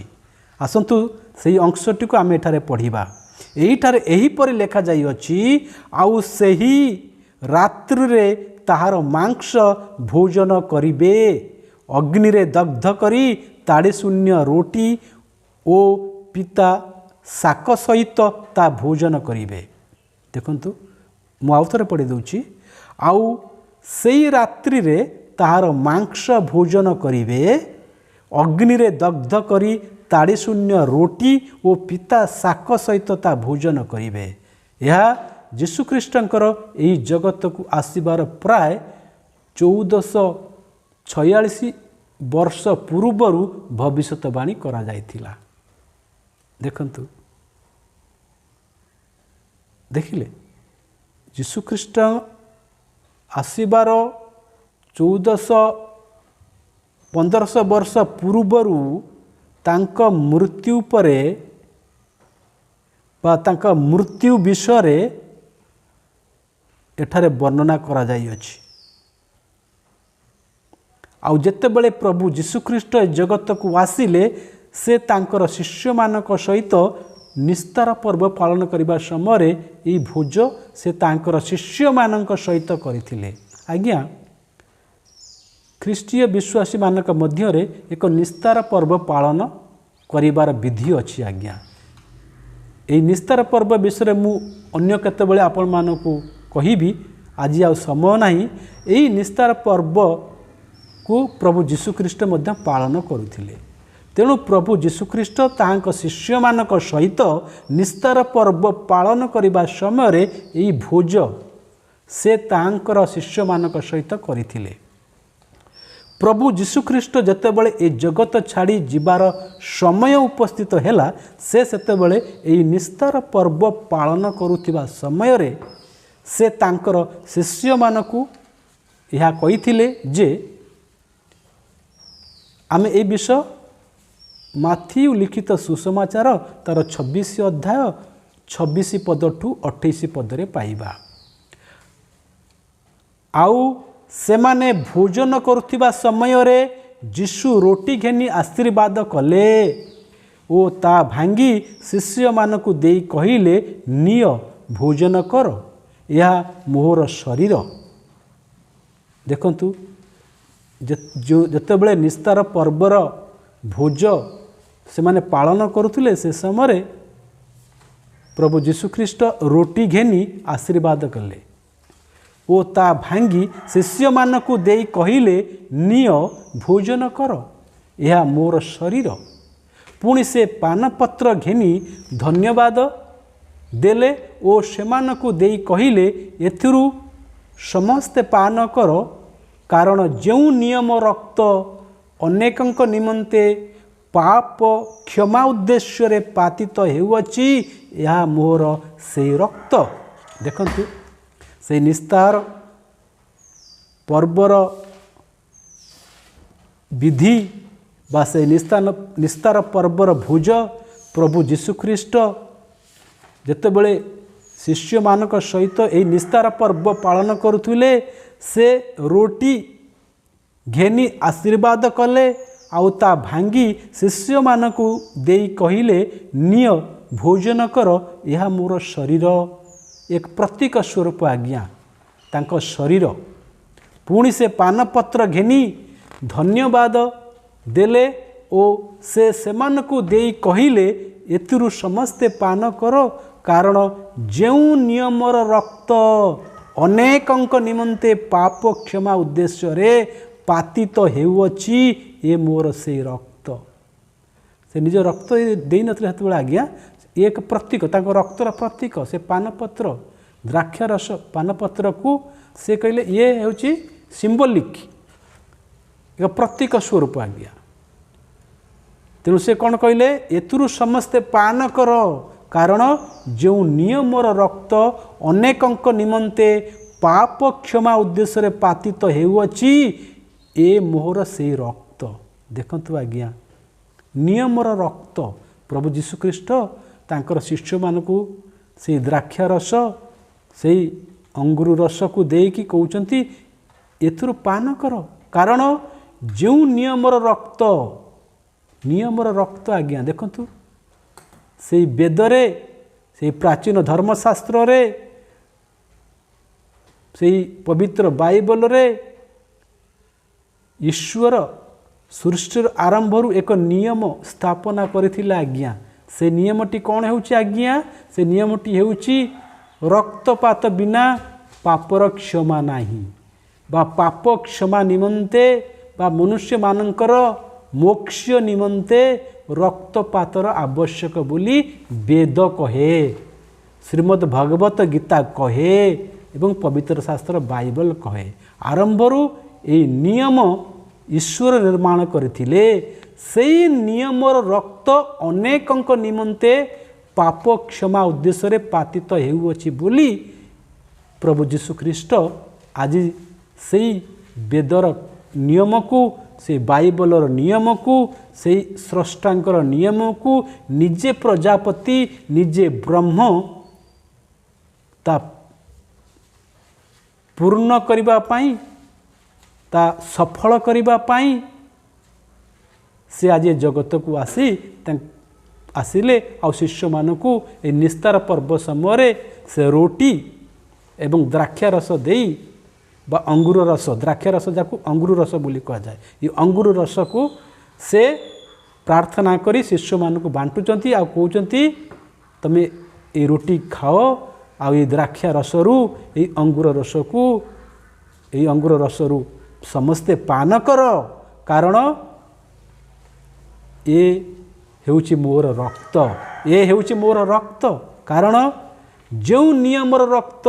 आसंतु सेही अंशटी को आमे एठारे पढ़िबा। एहीठारे एही परि लेखा जाई अछि, आउ सेही रात्रि रे ताहार मांस भोजन करिबे, अग्नि रे दग्ध करी ताड़े शून्य रोटी ଓ ପିତା ଶାକ ସହିତ ତା ଭୋଜନ କରିବେ। ଦେଖନ୍ତୁ ମୁଁ ଆଉ ଥରେ ପଢ଼ି ଦେଉଛି। ଆଉ ସେଇ ରାତ୍ରିରେ ତାହାର ମାଂସ ଭୋଜନ କରିବେ, ଅଗ୍ନିରେ ଦଗ୍ଧ କରି ତାଡ଼ି ଶୂନ୍ୟ ରୁଟି ଓ ପିତା ଶାକ ସହିତ ତା ଭୋଜନ କରିବେ। ଏହା ଯୀଶୁଖ୍ରୀଷ୍ଟଙ୍କର ଏହି ଜଗତକୁ ଆସିବାର ପ୍ରାୟ 1446 ବର୍ଷ ପୂର୍ବରୁ ଭବିଷ୍ୟତବାଣୀ କରାଯାଇଥିଲା। ଦେଖନ୍ତୁ, ଦେଖିଲେ ଯୀଶୁଖ୍ରୀଷ୍ଟ ଆସିବାର 1400-1500 ବର୍ଷ ପୂର୍ବରୁ ତାଙ୍କ ମୃତ୍ୟୁ ପରେ ବା ତାଙ୍କ ମୃତ୍ୟୁ ବିଷୟରେ ଏଠାରେ ବର୍ଣ୍ଣନା କରାଯାଇଅଛି। ଆଉ ଯେତେବେଳେ ପ୍ରଭୁ ଯୀଶୁଖ୍ରୀଷ୍ଟ ଏ ଜଗତକୁ ଆସିଲେ, ସେ ତାଙ୍କର ଶିଷ୍ୟମାନଙ୍କ ସହିତ ନିସ୍ତାର ପର୍ବ ପାଳନ କରିବା ସମୟରେ ଏହି ଭୋଜ ସେ ତାଙ୍କର ଶିଷ୍ୟମାନଙ୍କ ସହିତ କରିଥିଲେ। ଆଜ୍ଞା, ଖ୍ରୀଷ୍ଟୀୟ ବିଶ୍ୱାସୀମାନଙ୍କ ମଧ୍ୟରେ ଏକ ନିସ୍ତାର ପର୍ବ ପାଳନ କରିବାର ବିଧି ଅଛି। ଆଜ୍ଞା, ଏହି ନିସ୍ତାର ପର୍ବ ବିଷୟରେ ମୁଁ ଅନ୍ୟ କେତେବେଳେ ଆପଣମାନଙ୍କୁ କହିବି, ଆଜି ଆଉ ସମୟ ନାହିଁ। ଏହି ନିସ୍ତାର ପର୍ବକୁ ପ୍ରଭୁ ଯୀଶୁଖ୍ରୀଷ୍ଟ ମଧ୍ୟ ପାଳନ କରୁଥିଲେ। ତେଣୁ ପ୍ରଭୁ ଯୀଶୁଖ୍ରୀଷ୍ଟ ତାଙ୍କ ଶିଷ୍ୟମାନଙ୍କ ସହିତ ନିସ୍ତାର ପର୍ବ ପାଳନ କରିବା ସମୟରେ ଏହି ଭୋଜ ସେ ତାଙ୍କର ଶିଷ୍ୟମାନଙ୍କ ସହିତ କରିଥିଲେ। ପ୍ରଭୁ ଯୀଶୁଖ୍ରୀଷ୍ଟ ଯେତେବେଳେ ଏ ଜଗତ ଛାଡ଼ି ଯିବାର ସମୟ ଉପସ୍ଥିତ ହେଲା, ସେ ସେତେବେଳେ ଏହି ନିସ୍ତାର ପର୍ବ ପାଳନ କରୁଥିବା ସମୟରେ ସେ ତାଙ୍କର ଶିଷ୍ୟମାନଙ୍କୁ ଏହା କହିଥିଲେ ଯେ, ଆମେ ଏ ବିଷୟ ମାଥିଉ ଲିଖିତ ସୁସମାଚାର ତାର 26 ଅଧ୍ୟାୟ 26 ପଦଠୁ 28 ପଦରେ ପାଇବା। ଆଉ ସେମାନେ ଭୋଜନ କରୁଥିବା ସମୟରେ ଯୀଶୁ ରୋଟି ଘେନି ଆଶୀର୍ବାଦ କଲେ ଓ ତା ଭାଙ୍ଗି ଶିଷ୍ୟମାନଙ୍କୁ ଦେଇ କହିଲେ, ନିଅ ଭୋଜନ କର, ଏହା ମୋର ଶରୀର। ଦେଖନ୍ତୁ, ଯେତେବେଳେ ନିସ୍ତାର ପର୍ବର ଭୋଜ ସେମାନେ ପାଳନ କରୁଥିଲେ, ସେ ସମୟରେ ପ୍ରଭୁ ଯୀଶୁଖ୍ରୀଷ୍ଟ ରୋଟି ଘେନି ଆଶୀର୍ବାଦ କଲେ ଓ ତା ଭାଙ୍ଗି ଶିଷ୍ୟମାନଙ୍କୁ ଦେଇ କହିଲେ, ନିଅ ଭୋଜନ କର, ଏହା ମୋର ଶରୀର। ପୁଣି ସେ ପାନପତ୍ର ଘେନି ଧନ୍ୟବାଦ ଦେଲେ ଓ ସେମାନଙ୍କୁ ଦେଇ କହିଲେ, ଏଥିରୁ ସମସ୍ତେ ପାନ କର, କାରଣ ଯେଉଁ ନିୟମ ରକ୍ତ ଅନେକଙ୍କ ନିମନ୍ତେ ପାପ କ୍ଷମା ଉଦ୍ଦେଶ୍ୟରେ ପାତିତ ହେଉଅଛି, ଏହା ମୋର ସେଇ ରକ୍ତ। ଦେଖନ୍ତୁ, ସେଇ ନିସ୍ତାର ପର୍ବର ବିଧି ବା ସେଇ ନିସ୍ତାର ପର୍ବର ଭୋଜ ପ୍ରଭୁ ଯୀଶୁଖ୍ରୀଷ୍ଟ ଯେତେବେଳେ ଶିଷ୍ୟମାନଙ୍କ ସହିତ ଏହି ନିସ୍ତାର ପର୍ବ ପାଳନ କରୁଥିଲେ, ସେ ରୋଟି ଘେନି ଆଶୀର୍ବାଦ କଲେ ଆଉ ତା ଭାଙ୍ଗି ଶିଷ୍ୟମାନଙ୍କୁ ଦେଇ କହିଲେ, ନିଅ ଭୋଜନ କର, ଏହା ମୋର ଶରୀର। ଏକ ପ୍ରତୀକ ସ୍ୱରୂପ ଆଜ୍ଞା ତାଙ୍କ ଶରୀର। ପୁଣି ସେ ପାନପତ୍ର ଘେନି ଧନ୍ୟବାଦ ଦେଲେ ଓ ସେ ସେମାନଙ୍କୁ ଦେଇ କହିଲେ, ଏଥିରୁ ସମସ୍ତେ ପାନ କର, କାରଣ ଯେଉଁ ନିୟମର ରକ୍ତ ଅନେକଙ୍କ ନିମନ୍ତେ ପାପ କ୍ଷମା ଉଦ୍ଦେଶ୍ୟରେ ପାତିତ ହେଉଅଛି, ଏ ମୋର ସେଇ ରକ୍ତ। ସେ ନିଜ ରକ୍ତ ଦେଇନଥିଲେ ସେତେବେଳେ ଆଜ୍ଞା, ଏକ ପ୍ରତୀକ, ତାଙ୍କ ରକ୍ତର ପ୍ରତୀକ। ସେ ପାନପତ୍ର, ଦ୍ରାକ୍ଷାରସ ପାନପତ୍ରକୁ ସେ କହିଲେ ଇଏ ହେଉଛି ସିମ୍ବଲିକ୍, ଏକ ପ୍ରତୀକ ସ୍ୱରୂପ ଆଜ୍ଞା। ତେଣୁ ସେ କ'ଣ କହିଲେ, ଏଥିରୁ ସମସ୍ତେ ପାନ କର, କାରଣ ଯେଉଁ ନିୟମର ରକ୍ତ ଅନେକଙ୍କ ନିମନ୍ତେ ପାପ କ୍ଷମା ଉଦ୍ଦେଶ୍ୟରେ ପାତିତ ହେଉଅଛି, ଏ ମୋହର ସେଇ ରକ୍ତ। ଦେଖନ୍ତୁ ଆଜ୍ଞା, ନିୟମର ରକ୍ତ ପ୍ରଭୁ ଯୀଶୁଖ୍ରୀଷ୍ଟ ତାଙ୍କର ଶିଷ୍ୟମାନଙ୍କୁ ସେଇ ଦ୍ରାକ୍ଷାରସ, ସେଇ ଅଙ୍ଗୁର ରସକୁ ଦେଇକି କହୁଛନ୍ତି, ଏଥିରୁ ପାନ କର, କାରଣ ଯେଉଁ ନିୟମର ରକ୍ତ ଆଜ୍ଞା। ଦେଖନ୍ତୁ, ସେଇ ବେଦରେ, ସେଇ ପ୍ରାଚୀନ ଧର୍ମଶାସ୍ତ୍ରରେ, ସେଇ ପବିତ୍ର ବାଇବଲରେ ଈଶ୍ୱର सृष्टिर आरंभरू एक नियम स्थापना करथिला आज्ञा। से नियमटी कौन होउची आज्ञा? से नियमटी होउची रक्तपात बिना पापर क्षमा नाही, बा पाप क्षमा निमंते बा मनुष्य मानकर मोक्ष निमंते रक्तपातर आवश्यक बोली वेद कहे, श्रीमद् भागवत गीता कहे एवं पवित्र शास्त्र बाइबल कहे। आरंभरू ए नियम ईश्वर निर्माण करथिले। सेई नियमर रक्त अनेकंक निमंते पाप क्षमा उद्देश्य रे पातित हेउअछि बोली प्रभु जीशु ख्रीष्ट आज सेई वेदर नियम को, से बाइबलर नियम को, से स्रष्टांकर नियम को निजे प्रजापति निजे ब्रह्म ता पूर्ण करिबा पाई, ता सफल करिबा पाई से आज जगत को आसिले आ शिष्य मानकु ए निस्तार पर्व समय से रोटी एवं द्राक्षा रस देई बा अंगूर रस, द्राक्षा रस जाकू अंगूर रस बोली कहा जाए, ये अंगूर रस को से प्रार्थना करी शिष्य मानकु बांटुचंती आ कहउचंती तमे ए रोटी खाओ आ ये द्राक्षा रसरू ये अंगूर रसकू ये अंगूर रसरू समस्ते पान कर, कारण ये हेउची मोर रक्त, ये हेउची मोर रक्त। कारण जो नियमर रक्त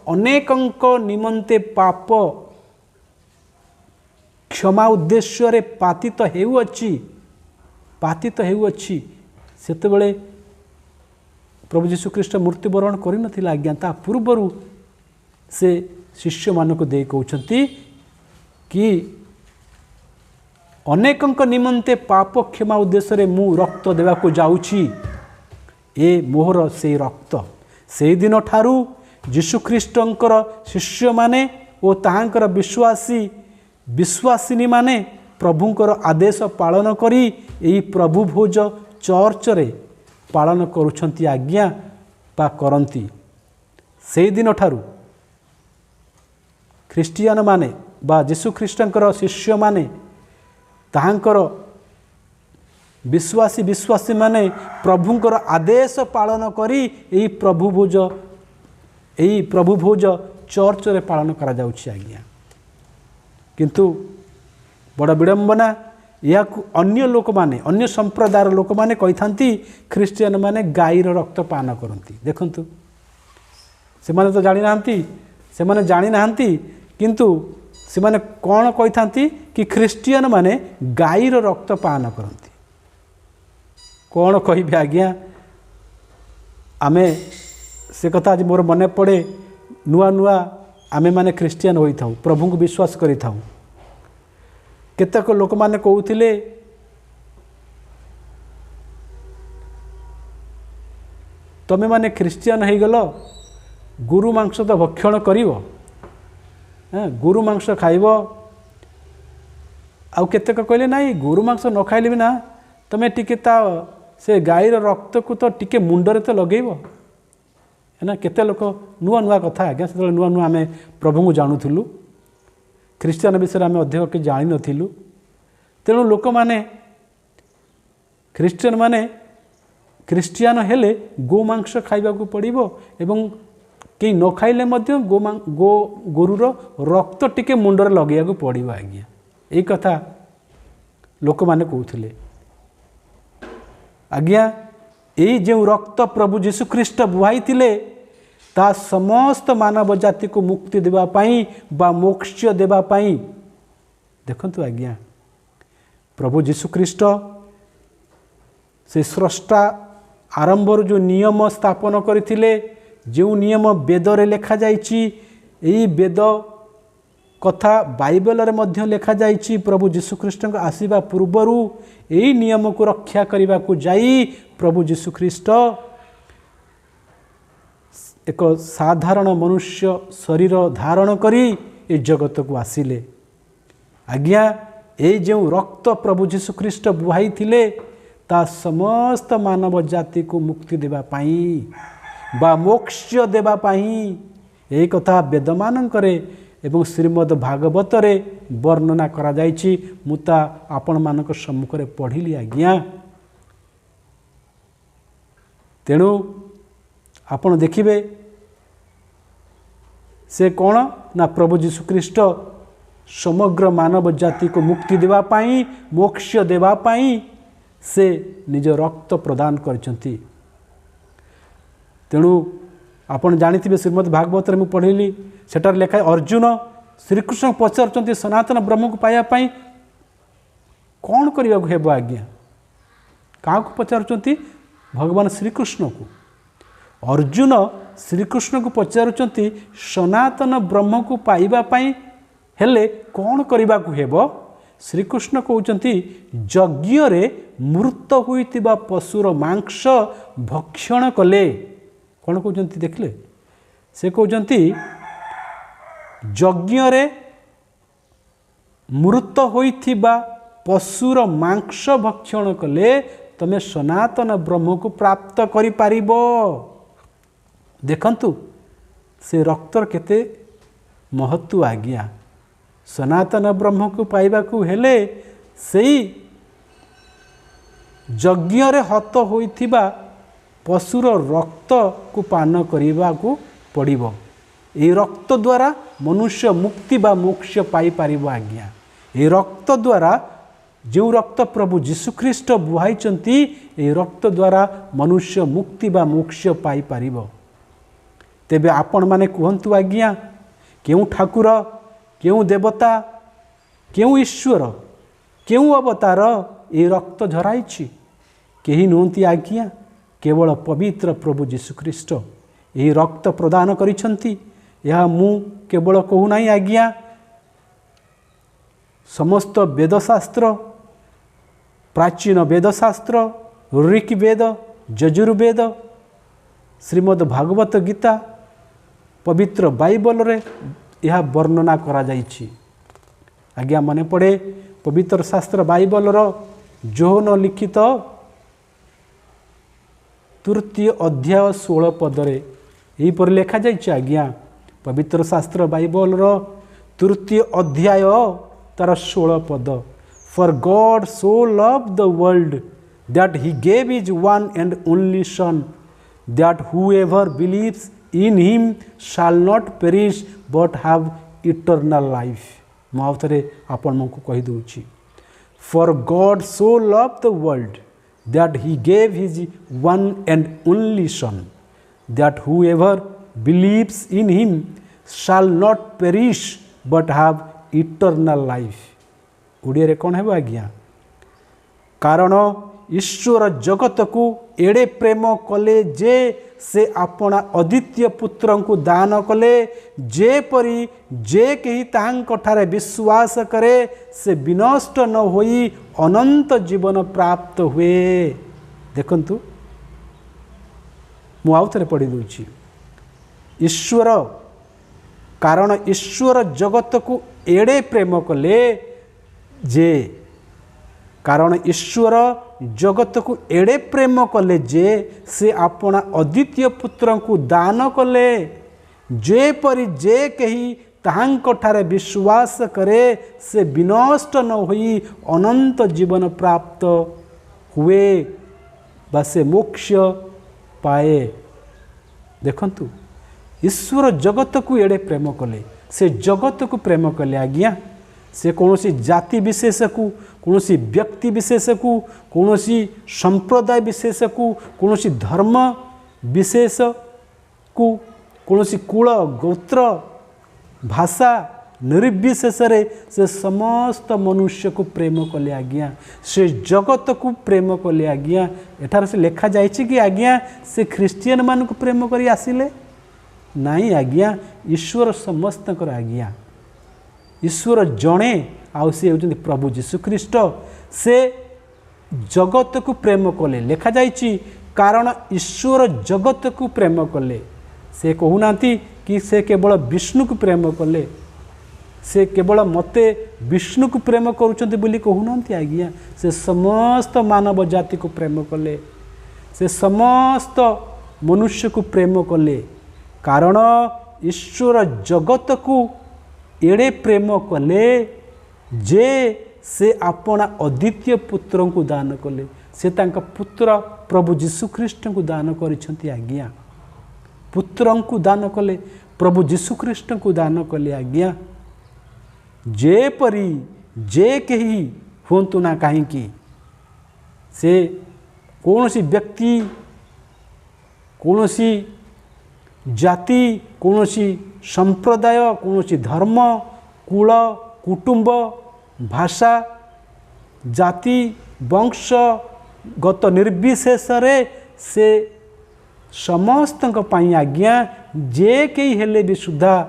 अनेकंक निमंते पाप क्षमा उद्देश्य रे पातित हेउअछि, पातित हेउअछि। सेतेबेले प्रभु जीशु ख्रीष्ट मृत्युवरण करि नथिला आज्ञा, ता पूर्वरु से शिष्य मानक दे कहउछंती कि अनेकंक निमंते पाप क्षमा उद्देश्य रे मु रक्त देवाको जाउछि, ए मोहर से रक्त। से दिन ठारू जीशु ख्रीष्टंकर शिष्य माने ओ ताहांकर विश्वासी विश्वासिनी माने प्रभुंकर आदेश पालन करी एई प्रभु भोज चर्च रे पालन करुछंती आज्ञा बा करंती। से दिन ठारू ख्रिस्टियन माने बा जीशु ख्रीष्टंकर शिष्य माने ताहांकर विश्वासी विश्वासी माने प्रभुंकर आदेश पालन करी एई प्रभु भोज चर्च रे पालन करा जाउछि आज्ञा। किंतु बड़ विडंबना या अन्य लोक माने अन्य संप्रदायर लोक माने कहिथांती ख्रिस्टियन माने गाईर रक्त पान करंती। देखंतु से माने तो जानि नाहंती, से माने जानि नाहंती, किंतु से माने कोन कहिथांती कि ख्रिस्टियन माने गाईर रक्त पान करंती। कौन कहि आज्ञा आमे से कथा आज मोर मन पड़े, नुआ नुआ आमे माने ख्रिस्टियन होई थाउ, प्रभु को विश्वास करि थाउ। केतक लोक माने कहउथिले तमे माने ख्रिस्टियन हेई गलो, गुरु मांस तो भक्षण करिवो, गुरु मांस खाइबो। आउ केतक कहले नाही गुरु मांस न खाइले बिना तमे टिके ता से गाईर रक्त को तो टिके मुंडरे तो लगेइबो, है ना। केते लोक नुआ नुआ कथा आज्ञा से नुआ नुआ आमे प्रभु को जानुथिलु, ख्रिस्टियन विषय आमे अधिक कि जानि नथिलु। तेणु लोक माने ख्रिस्टियन माने ख्रिस्टियन हेले गो मांस खाइबा को पड़िबो एवं के न खाइले मध्य गोरुर रक्त टिके मुंडरे लगेया को पड़िबो आज्ञा। एई कथा लोक माने कहउथिले आज्ञा। यही जो रक्त प्रभु जीशु ख्रीष्ट बुहाई थिले ता समस्त मानव जाति को मुक्ति देवा पाई बा मोक्ष देवा पाई। देखंतु आज्ञा प्रभु जीशु ख्रीष्ट से स्रष्टा आरंभर जो नियम स्थापन करथिले, जो नियम वेद रे लेखा जाइछि, एई वेद कथा बाइबल रे मध्य लेखा जाइछि। प्रभु जीशु ख्रीष्ट आसीबा पूर्वरु एई नियम को रक्षा करने को जाई प्रभु जीशु ख्रीष्ट एक साधारण मनुष्य शरीर धारण करी ए जगत को आसिले आज्ञा। ए जो रक्त प्रभु जीशु ख्रीष्ट बुहाई थिले ता समस्त मानव जाति को मुक्ति देवा पाई बा मोक्ष देवा पाई। ए कथा वेद मानकरे एवं श्रीमद् भागवत रे वर्णना करा जायछि। मुता आपण मानक सम्मुख रे पढ़िली आज्ञा। तेणु आपण देखिबे से कौन ना प्रभु जीशु ख्रीष्ट समग्र मानव जाति को मुक्ति देवा पाई, मोक्ष देवा पाई से निज रक्त प्रदान करछंती। तेणु आपण जानिथिबे श्रीमद् भागवत रे मु पढ़िली सेटार लेखा अर्जुन श्रीकृष्ण पचारचंती सनातन ब्रह्म को पाया पाई कौन करबा को हेबो आज्ञा। का को पचारचंती? भगवान श्रीकृष्ण को। अर्जुन श्रीकृष्ण को पचारुचंती सनातन ब्रह्म को पाइबा पाई हेले कौन करबा को हेबो। श्रीकृष्ण कहउचंती यज्ञ रे मृत होइतिबा पशुर मांस भक्षण कले। कौन कहउचंती देखले? से कहउचंती यज्ञ रे मृत होइतिबा पशुर मांस भक्षण कले तमे सनातन ब्रह्म को प्राप्त करि पारिबो। देखंतु से रक्तर केते महत्व आज्ञा। सनातन ब्रह्म को पाइबा को हेले सेई यज्ञ रे हत होइथिबा पशुर रक्त को पान करिबा को पड़िबो। ए रक्त द्वारा मनुष्य मुक्ति बा मोक्ष पाई पारिबो आज्ञा। ए रक्त द्वारा जो रक्त प्रभु जीशु ख्रीष्ट बुहाइचंती ए रक्त द्वारा मनुष्य मुक्ति बा मोक्ष पाई पारिबो। तेबे आपण माने कहंतु आज्ञा केउ ठाकुर, केउ देवता, केउ ईश्वर, केउ अवतार ए रक्त झराइछि? केही नोंती आज्ञा, केवल पवित्र प्रभु जीशु ख्रीष्ट ए रक्त प्रदान करिसंती। यह मु केवल कहू नाही आज्ञा। समस्त वेदशास्त्र, प्राचीन वेदशास्त्र, ऋग्वेद, यजुर्वेद, श्रीमद् भागवत गीता, पवित्र बाइबल रे यह वर्णना करा जाइछि। आज्ञा मने पड़े पवित्र शास्त्र बाइबल रो जोहन लिखित 3 अध्याय 16 पद रे यही पर लिखा जाइछि। आज्ञा पवित्र शास्त्र बाइबल रो 3 अध्याय तार 16 पद। For God so loved the world that he gave his one and only son that whoever believes in him shall not perish but have eternal life। मु आउथरे आपण मनको कहि दोछि। For God so loved the world that he gave his one and only son that whoever believes in him shall not perish but have eternal life। Odia रे कोन हेबो आज्ञा? कारण ईश्वर जगत को एड़े प्रेम कले जे से अपना अद्वितीय पुत्र को दान कले जेपरी जे कहीं ताहांठारे विश्वास करे से विनष्ट न होई अनंत जीवन प्राप्त हुए। देखंतु मु आउथरे पढ़ी दूची। ईश्वर कारण ईश्वर जगत को एड़े प्रेम कले जे कारण ईश्वर जगत को एड़े प्रेम कले जे से अपना अद्वितीय पुत्र को दान कले जेपरी जे कही ताहांठारे विश्वास करे से विनष्ट न होई अनंत जीवन प्राप्त हुए बा से मोक्ष पाए। देखंतु ईश्वर जगत को एड़े प्रेम कले से जगत को प्रेम कले आज्ञा। से कौनसी जाति विशेष को, कौनसी व्यक्ति विशेष को, कौनसी संप्रदाय विशेष को, कौनसी धर्म विशेष को, कौनसी कुल गोत्र भाषा निर्विशेष से समस्त मनुष्य को प्रेम कले आज्ञा। से जगत को प्रेम कले आज्ञा। एठार से लिखा जाए कि आज्ञा से ख्रिस्टियन मान को प्रेम करी आसिले नहीं आज्ञा। ईश्वर समस्त आज्ञा। ईश्वर जड़े आउ सी होउछन्ति प्रभु जीशु ख्रीष्ट। से जगत को प्रेम कले लिखा जाइछि कारण ईश्वर जगत को प्रेम कले। से कहूनांती कि से केवल विष्णु को प्रेम कले, से केवल मते विष्णु को प्रेम करुछन्ति बोली कहूनांती आज्ञा। से समस्त मानव जाति को प्रेम कले, से समस्त मनुष्य को प्रेम कले कारण ईश्वर जगत को एड़े प्रेम कले जे से अपना अद्वितीय पुत्र को दान कले। से तांका पुत्र प्रभु जीशुख्रीष्ट को दान करिसेंती आज्ञा। पुत्र को दान कले, प्रभु जीशुख्रीष्ट को दान कले आज्ञा। जेपरी जे कही हुंतु ना कहीं से कौन सी व्यक्ति, कौन सी जाति, कौन सी संप्रदाय, कौन सी धर्म, कुल, कुटुंब, भाषा, जाति, वंश गत निर्विशेष से समस्त आज्ञा जे कई हेले भी सुधा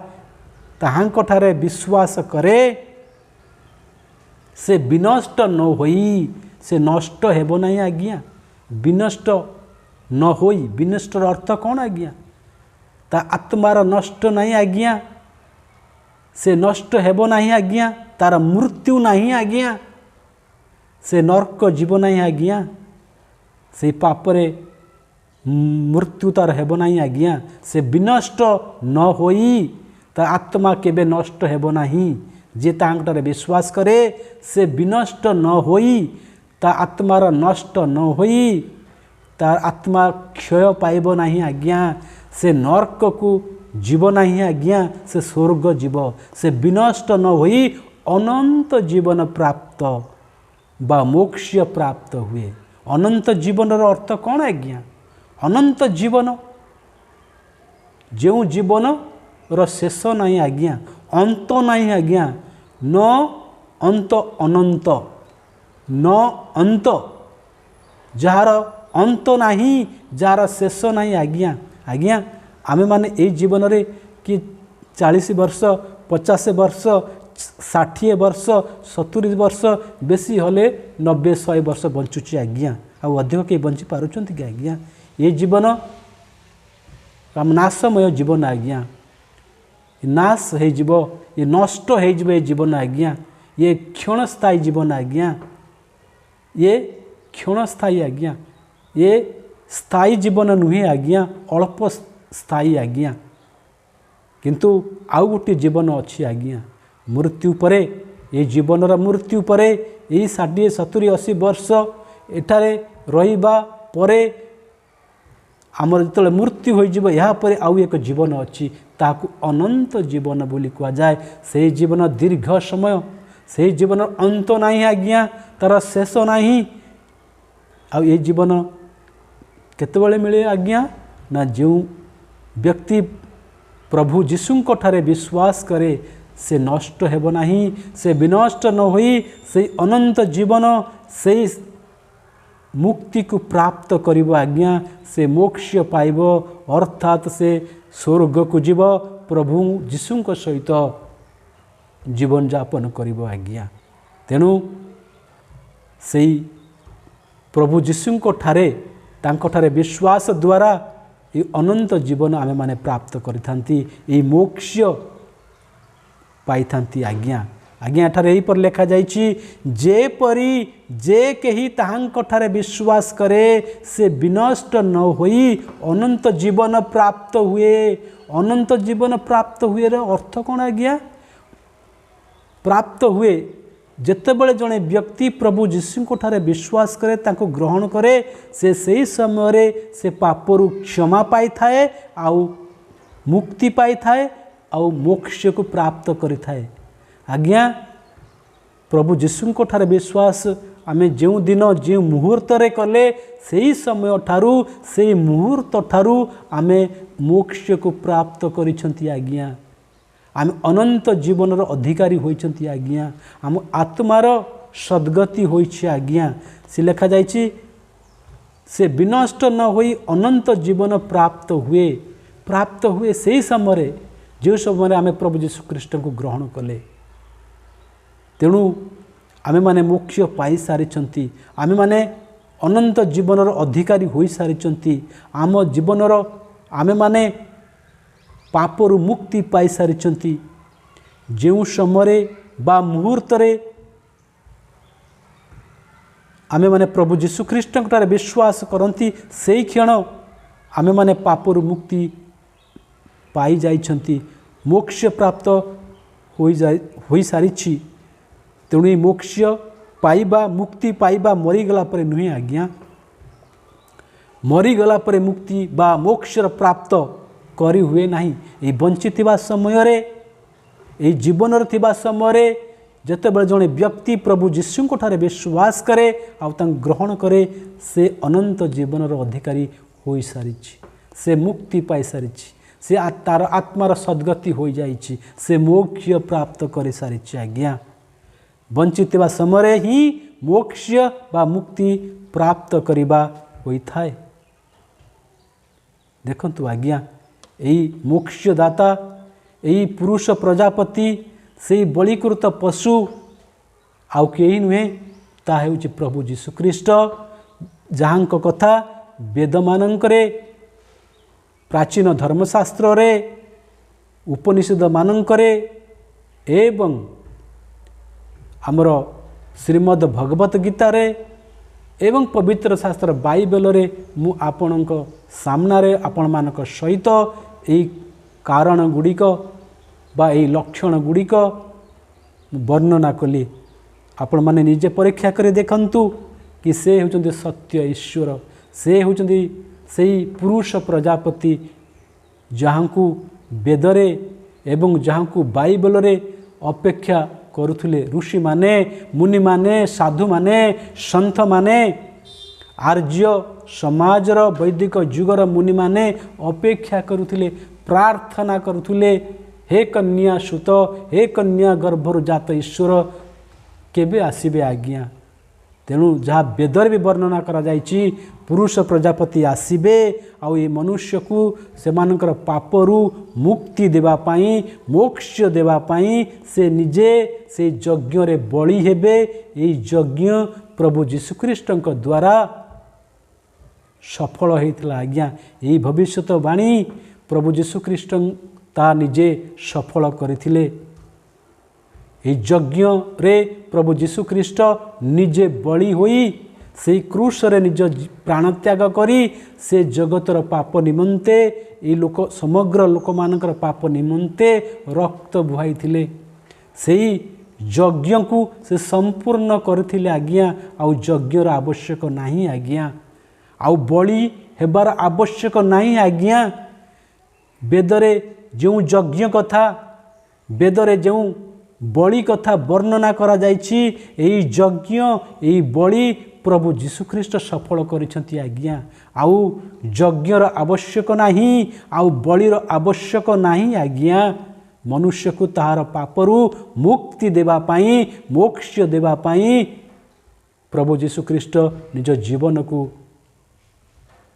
ताहांक ठारे विश्वास करे से विनष्ट न होई, से नष्ट हेबो नहीं आज्ञा। विनष्ट न होई, विनष्टर अर्थ कौन आज्ञा? ता आत्मार नष्ट नहीं आज्ञा, से नष्ट हेबो नहीं आज्ञा। तार मृत्यु नहीं आज्ञा, से नरक जीव नहीं आज्ञा। से पापरे मृत्यु तार हेबो नहीं आज्ञा। से विनष्ट न होई, ता आत्मा केबे नष्ट हेबो नहीं। जे तांकटारे विश्वास करे से विनष्ट न होई, ता आत्मार नष्ट न होई, तार आत्मा क्षय पाइब नहीं आज्ञा। से नरक को जीव नहीं आज्ञा, से स्वर्ग जीव। से विनष्ट न होई अनंत जीवन प्राप्त बा मोक्ष प्राप्त हुए। अनंत जीवन अर्थ कौन आज्ञा? अनंत जीवन, जो जीवन र शेष नहीं आज्ञा, अंत नहीं आज्ञा। न अंत अनंत, न अंत जार अंत नहीं, जार शेष नहीं आज्ञा। आज्ञा आमे माने ए जीवन रे कि 40 वर्ष, 50 वर्ष, 60 वर्ष, 70 वर्ष, बेसी हले 90-100 वर्ष बंचुची आज्ञा। आ अधिक के बंची पारुचंती कि आज्ञा? ये जीवन नाशमय जीवन आज्ञा। नाश हो जीव, ये नष्ट हो जीव ये जीवन आज्ञा। ये क्षणस्थायी जीवन आज्ञा। ये क्षणस्थायी आज्ञा। ये स्थायी जीवन नुहे आज्ञा, अल्प स्थायी आज्ञा। किंतु आउ गोटे जीवन अच्छी आज्ञा। मृत्यु परे, ये जीवनर मृत्यु परे, यही 60, 70, 80 वर्ष एठारे रहिबा परे आमर जो मृत्यु हो यहाँ पर आउ एक जीवन अच्छी, ताकू अनंत जीवन बोली कह जाए। से जीवन दीर्घ समय, से जीवन अंत नहीं आज्ञा, तार शेष नहीं। आ ये जीवन केतबेले मिले आज्ञा? ना जो व्यक्ति प्रभु जीशुंक ठारे विश्वास करे से नष्ट हेब नहीं, से विनष्ट न होई से अनंत जीवन, से मुक्ति को प्राप्त करिब आज्ञा। से मोक्ष पाइब, अर्थात से स्वर्ग को जीव, प्रभु जीशुंक सहित जीवन यापन करिब आज्ञा। तेणु से प्रभु जीशुंक ठारे तांको ठारे विश्वास द्वारा ये अनंत जीवन आमे माने प्राप्त करिथांती, ये मोक्ष पाइथांती आज्ञा। आज्ञा ठारे यही पर लिखा जाइछि, जे परी जे कही ताहांक ठारे विश्वास करे से विनष्ट न होई अनंत जीवन प्राप्त हुए। अनंत जीवन प्राप्त हुए रे अर्थ कौन आज्ञा? प्राप्त हुए जेतेबेले जड़े व्यक्ति प्रभु जीशुंक ठारे विश्वास करे, तांको ग्रहण करे, से सही समय रे से पापरु क्षमा पाई थाए, आउ मुक्ति पाई थाए, आउ मोक्ष को प्राप्त करि थाए। आज्ञा प्रभु जीशुंक ठारे विश्वास आमे जो दिन जो मुहूर्त रे कले, सही समय ठारू, से मुहूर्त ठारू आमे मोक्ष को प्राप्त करिसंती आज्ञा। आम अनंत जीवन अधिकारी होइछंती आज्ञा। आम आत्मार सद्गति होइछि आज्ञा। से लिखा जाइछि, से विनष्ट न होई अनंत जीवन प्राप्त हुए। प्राप्त हुए सही समय जो समय आम प्रभु जीशु ख्रीष्ट को ग्रहण कले। तेणु आमे माने मोक्ष पाई सारिछंती, आमे माने अनंत जीवनर अधिकारी होई सारिछंती। आम जीवनर आमे माने पापरु मुक्ति पाई सारिछंती। जो समय बा मुहूर्त रे आमे माने प्रभु जीशु ख्रीष्ट ठारे विश्वास करती, से क्षण आमे माने पापरु मुक्ति पाई जाइछंती, मोक्ष प्राप्त हो सारी तेणु मोक्ष पाइबा मुक्ति पाइबा मरीगला पर नुहे आज्ञा मरीगला पर मुक्ति बा मोक्षर प्राप्त करी हुए नहीं। ये बंची समय ये जीवन थिबा समय जते बेले जड़े व्यक्ति प्रभु जीशु ठारे विश्वास करे आ ग्रहण करे से अनंत जीवन अधिकारी हो सारी से मुक्ति पाई सारी से तार आत्मार सद्गति हो जाइए से मोक्ष प्राप्त कर सारी आज्ञा बंची समय ही मोक्ष बा मुक्ति प्राप्त करवा होता है। देखंतु आज्ञा यही मोक्षदाता यही पुरुष प्रजापति से बलिकृत पशु आउ कई नुहे ता हेउछि प्रभु जीशुख्रीष्ट जहांक कथा वेद मानंकरे प्राचीन धर्मशास्त्र रे उपनिषद मानंकरे एवं आमर श्रीमद् भगवत गीता रे एवं पवित्र शास्त्र बाइबल रे मु आपणक सामनारे आपण मानक सहित यही कारण गुड़िक बा यही लक्षण गुड़िक वर्णना कली। आपण माने निजे परीक्षा कर देखंतु कि से होचंदी सत्य ईश्वर से होचंदी सेही पुरुष प्रजापति जहाँकु वेदरे एवं जहाँकु बाइबल रे अपेक्षा करुले ऋषि माने मुनि माने साधु माने संत माने आर्य समाजर वैदिक युगर मुनि माने अपेक्षा करुले प्रार्थना करुले हे कन्या सुत हे कन्या गर्भर जात ईश्वर केबे आसीबे आज्ञा। तेणु जहाँ वेदर भी वर्णना करा जाइछि पुरुष प्रजापति आसीबे आउ ये मनुष्य को सेमानकर पापरू मुक्ति देवा पाई मोक्ष देवा पाई से निजे से यज्ञ रे बलि हेबे। ये यज्ञ प्रभु जीशुख्रीष्ट द्वारा सफल होइतला आज्ञा। यही भविष्यवाणी प्रभु जीशुख्रीष्ट ता निजे सफल करथिले। यज्ञ रे प्रभु जीशुख्रीष्ट निजे बलि होई से क्रूस रे निज प्राण त्याग करी से जगतर पाप निमंते ये लोक समग्र लोक मानकर पाप निमंते रक्त बुहाई थिले। सेही यज्ञ को से संपूर्ण करथिले आज्ञा। आउ यज्ञर आवश्यक नाही आज्ञा आउ बलि हेबार आवश्यक नाही आज्ञा। वेदरे जो यज्ञ कथा वेदरे जो बलि कथा वर्णना करा जाइछि एही यज्ञ एही बलि प्रभु जीशुख्रीष्ट सफल करिसंती आज्ञा। आउ यज्ञर आवश्यक नाही आउ बलिर आवश्यक नाही आज्ञा। मनुष्य को ताहार पापरू मुक्ति देवा पाई मोक्ष देवा पाई प्रभु जीशुख्रीष्ट निज जीवन को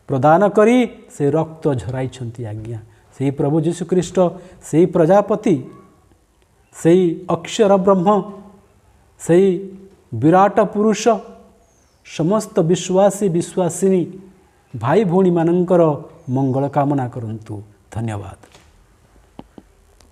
प्रदान करी से रक्त झराइछंती आज्ञा। सेही प्रभु जीशुख्रीष्ट सेही प्रजापति सेही अक्षर ब्रह्म सेही विराट पुरुष समस्त विश्वासी विश्वासिनी भाई भौणी मानंकर मंगल कामना करंतु। धन्यवाद।